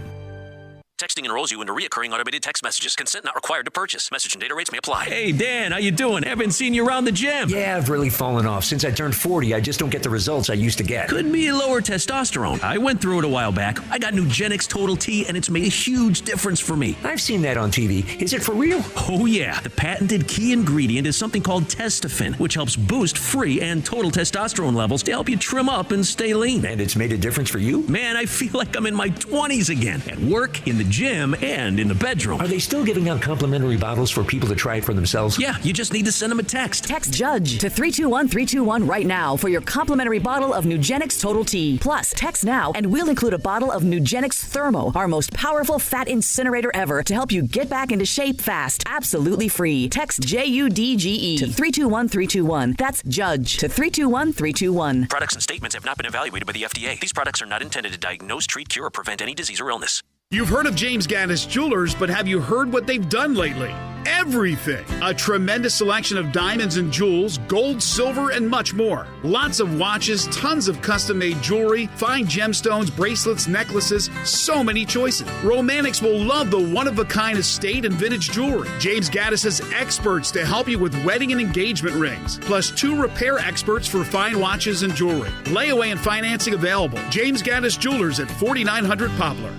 Texting enrolls you into recurring automated text messages. Consent not required to purchase. Message and data rates may apply. Hey, Dan, how you doing? Haven't seen you around the gym. Yeah, I've really fallen off. Since I turned 40, I just don't get the results I used to get. Could be lower testosterone. I went through it a while back. I got Nugenix Total T, and it's made a huge difference for me. I've seen that on TV. Is it for real? Oh, yeah. The patented key ingredient is something called Testofen, which helps boost free and total testosterone levels to help you trim up and stay lean. And it's made a difference for you? Man, I feel like I'm in my 20s again. At work, in the gym, and in the bedroom. Are they still giving out complimentary bottles for people to try it for themselves? Yeah, you just need to send them a text. Text JUDGE to 321-321 right now for your complimentary bottle of Nugenix Total T. Plus, text now and we'll include a bottle of Nugenix Thermo, our most powerful fat incinerator ever, to help you get back into shape fast. Absolutely free. Text JUDGE to 321-321. That's JUDGE to 321-321. Products and statements have not been evaluated by the FDA. These products are not intended to diagnose, treat, cure, or prevent any disease or illness. You've heard of James Gaddis Jewelers, but have you heard what they've done lately? Everything! A tremendous selection of diamonds and jewels, gold, silver, and much more. Lots of watches, tons of custom-made jewelry, fine gemstones, bracelets, necklaces, so many choices. Romantics will love the one-of-a-kind estate and vintage jewelry. James Gaddis has experts to help you with wedding and engagement rings, plus 2 repair experts for fine watches and jewelry. Layaway and financing available. James Gaddis Jewelers at 4900 Poplar.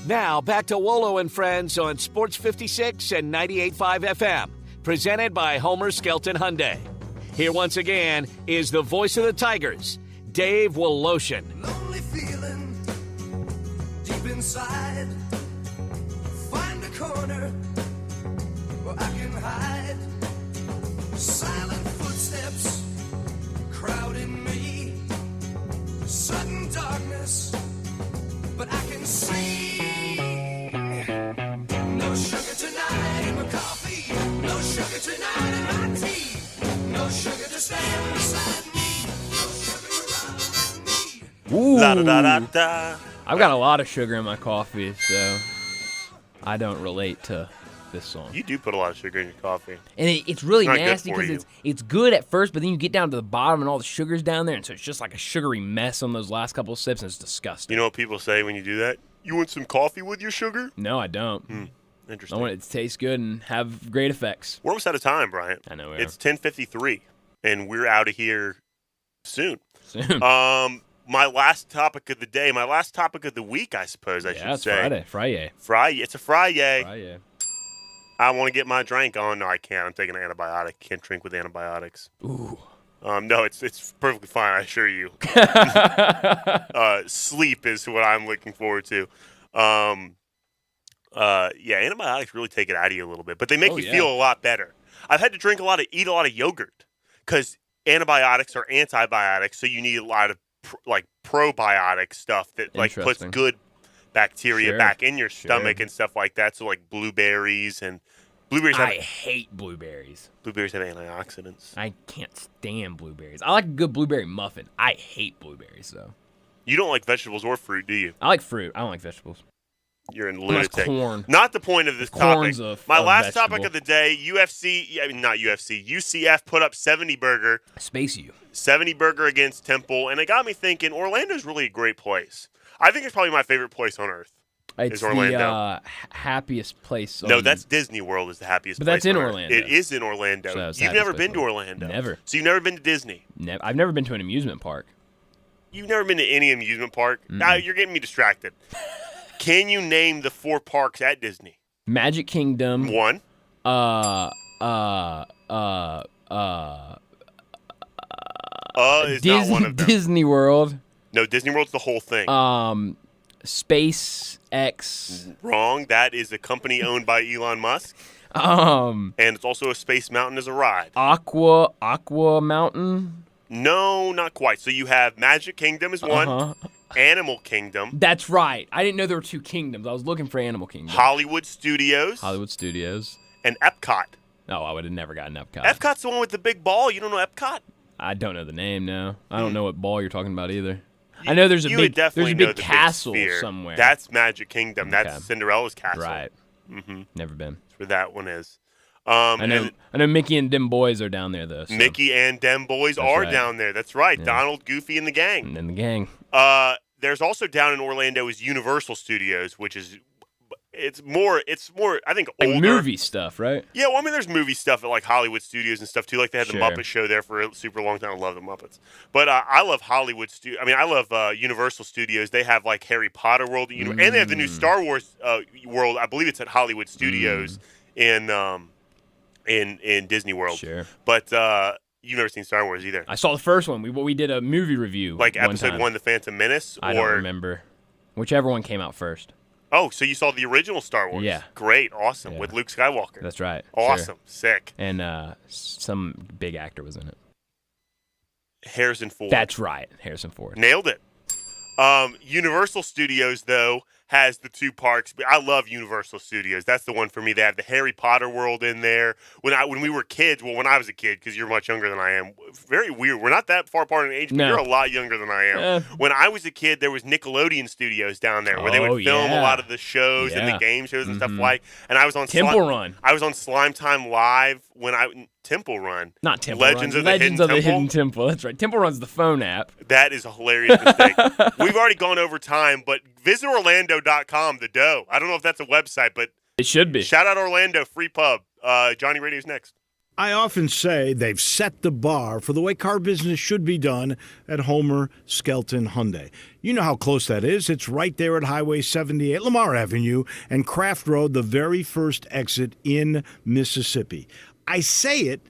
Now, back to Wolo and Friends on Sports 56 and 98.5 FM, presented by Homer Skelton Hyundai. Here once again is the voice of the Tigers, Dave Woloshin. Lonely feeling deep inside. Find a corner where I can hide. Silent footsteps crowding me. Sudden darkness, but I can see. No sugar tonight in my coffee. No sugar tonight in my tea. No sugar to stand beside me. No sugar around me. Ooh. La da da da da. I've got a lot of sugar in my coffee, so I don't relate to this song. You do put a lot of sugar in your coffee. And it's really Not good nasty for because you. it's good at first, but then you get down to the bottom and all the sugar's down there, and so it's just like a sugary mess on those last couple of sips, and it's disgusting. You know what people say when you do that? You want some coffee with your sugar? No, I don't. Interesting. I want it to taste good and have great effects. We're almost out of time, Brian. I know we It's 10:53, and we're out of here soon. Soon. My last topic of the day, my last topic of the week, I suppose I should Yeah, it's say. Friday. It's a Friday. Friday. I want to get my drink on. No, I can't. I'm taking an antibiotic. Can't drink with antibiotics. Ooh. No, it's perfectly fine, I assure you. Sleep is what I'm looking forward to. Yeah, antibiotics really take it out of you a little bit, but they make you feel a lot better. I've had to eat a lot of yogurt because antibiotics are antibiotics, so you need a lot of probiotic stuff that puts good bacteria back in your stomach and stuff like that. So like blueberries and blueberries. I hate blueberries. Blueberries have antioxidants. I can't stand blueberries. I like a good blueberry muffin. I hate blueberries though. You don't like vegetables or fruit, do you? I like fruit. I don't like vegetables. You're a lunatic. Corn. Not the point of this topic. My last vegetable. topic of the day, not UFC. UCF put up 70 burger. Space you. 70 burger against Temple, and it got me thinking, Orlando's really a great place. I think it's probably my favorite place on earth. It's is Orlando. the happiest place. No, that's Disney World is the happiest But place. that's in on Earth. Orlando. It is in Orlando. So it's You've the never happiest been to Orlando. Never. So you've never been to Disney. I've never been to an amusement park. You've never been to any amusement park? Now you're getting me distracted. Can you name the 4 parks at Disney? Magic Kingdom. 1. Is not one of them. Disney World. No, Disney World's the whole thing. SpaceX. Wrong. That is a company owned by Elon Musk. And it's also a Space Mountain as a ride. Aqua Mountain. No, not quite. So you have Magic Kingdom is 1. Animal Kingdom. That's right. I didn't know there were two kingdoms. I was looking for Animal Kingdom. Hollywood Studios. And Epcot. Oh, I would have never gotten Epcot. Epcot's the one with the big ball. You don't know Epcot? I don't know the name, no. I don't know what ball you're talking about either. I know there's a You big would definitely know the big castle sphere. somewhere. That's Magic Kingdom. Okay. That's Cinderella's castle. Right. Mm-hmm. Never been. That's where that one is. I know Mickey and them boys are down there, though. So. Mickey and them boys That's are right. down there. That's right. Yeah. Donald, Goofy, and the gang. And the gang. There's also down in Orlando is Universal Studios, which is it's more I think older. Like movie stuff, right? Yeah, well, I mean, there's movie stuff at like Hollywood Studios and stuff too. Like they had the Sure. Muppet Show there for a super long time. I love the Muppets, but I love Hollywood Studios. I mean, I love Universal Studios. They have like Harry Potter World, and they have the new Star Wars world. I believe it's at Hollywood Studios in Disney World. Sure, but you've never seen Star Wars either. I saw the first one. We did a movie review, Like one episode time. 1, The Phantom Menace. I don't remember. Whichever one came out first. Oh, so you saw the original Star Wars? Yeah. Great, awesome, with Luke Skywalker. That's right. Awesome, Sure. sick. And some big actor was in it. Harrison Ford. That's right, Harrison Ford. Nailed it. Universal Studios, though, has the two parks. I love Universal Studios. That's the one for me. They have the Harry Potter world in there. When we were kids, well, when I was a kid, because you're much younger than I am, very weird. We're not that far apart in age, but No. you're a lot younger than I am. When I was a kid, there was Nickelodeon Studios down there where they would film a lot of the shows and the game shows and stuff like. And I was on Temple Run. I was on Slime Time Live when Temple Run. Not Temple Legends Run. of the Legends Hidden of the Temple. Hidden Temple. That's right. Temple Run's the phone app. That is a hilarious mistake. We've already gone over time, but visit Orlando.com, the dough. I don't know if that's a website, but it should be. Shout out Orlando, free pub. Johnny Radio's next. I often say they've set the bar for the way car business should be done at Homer Skelton Hyundai. You know how close that is. It's right there at Highway 78, Lamar Avenue, and Craft Road, the very first exit in Mississippi. I say it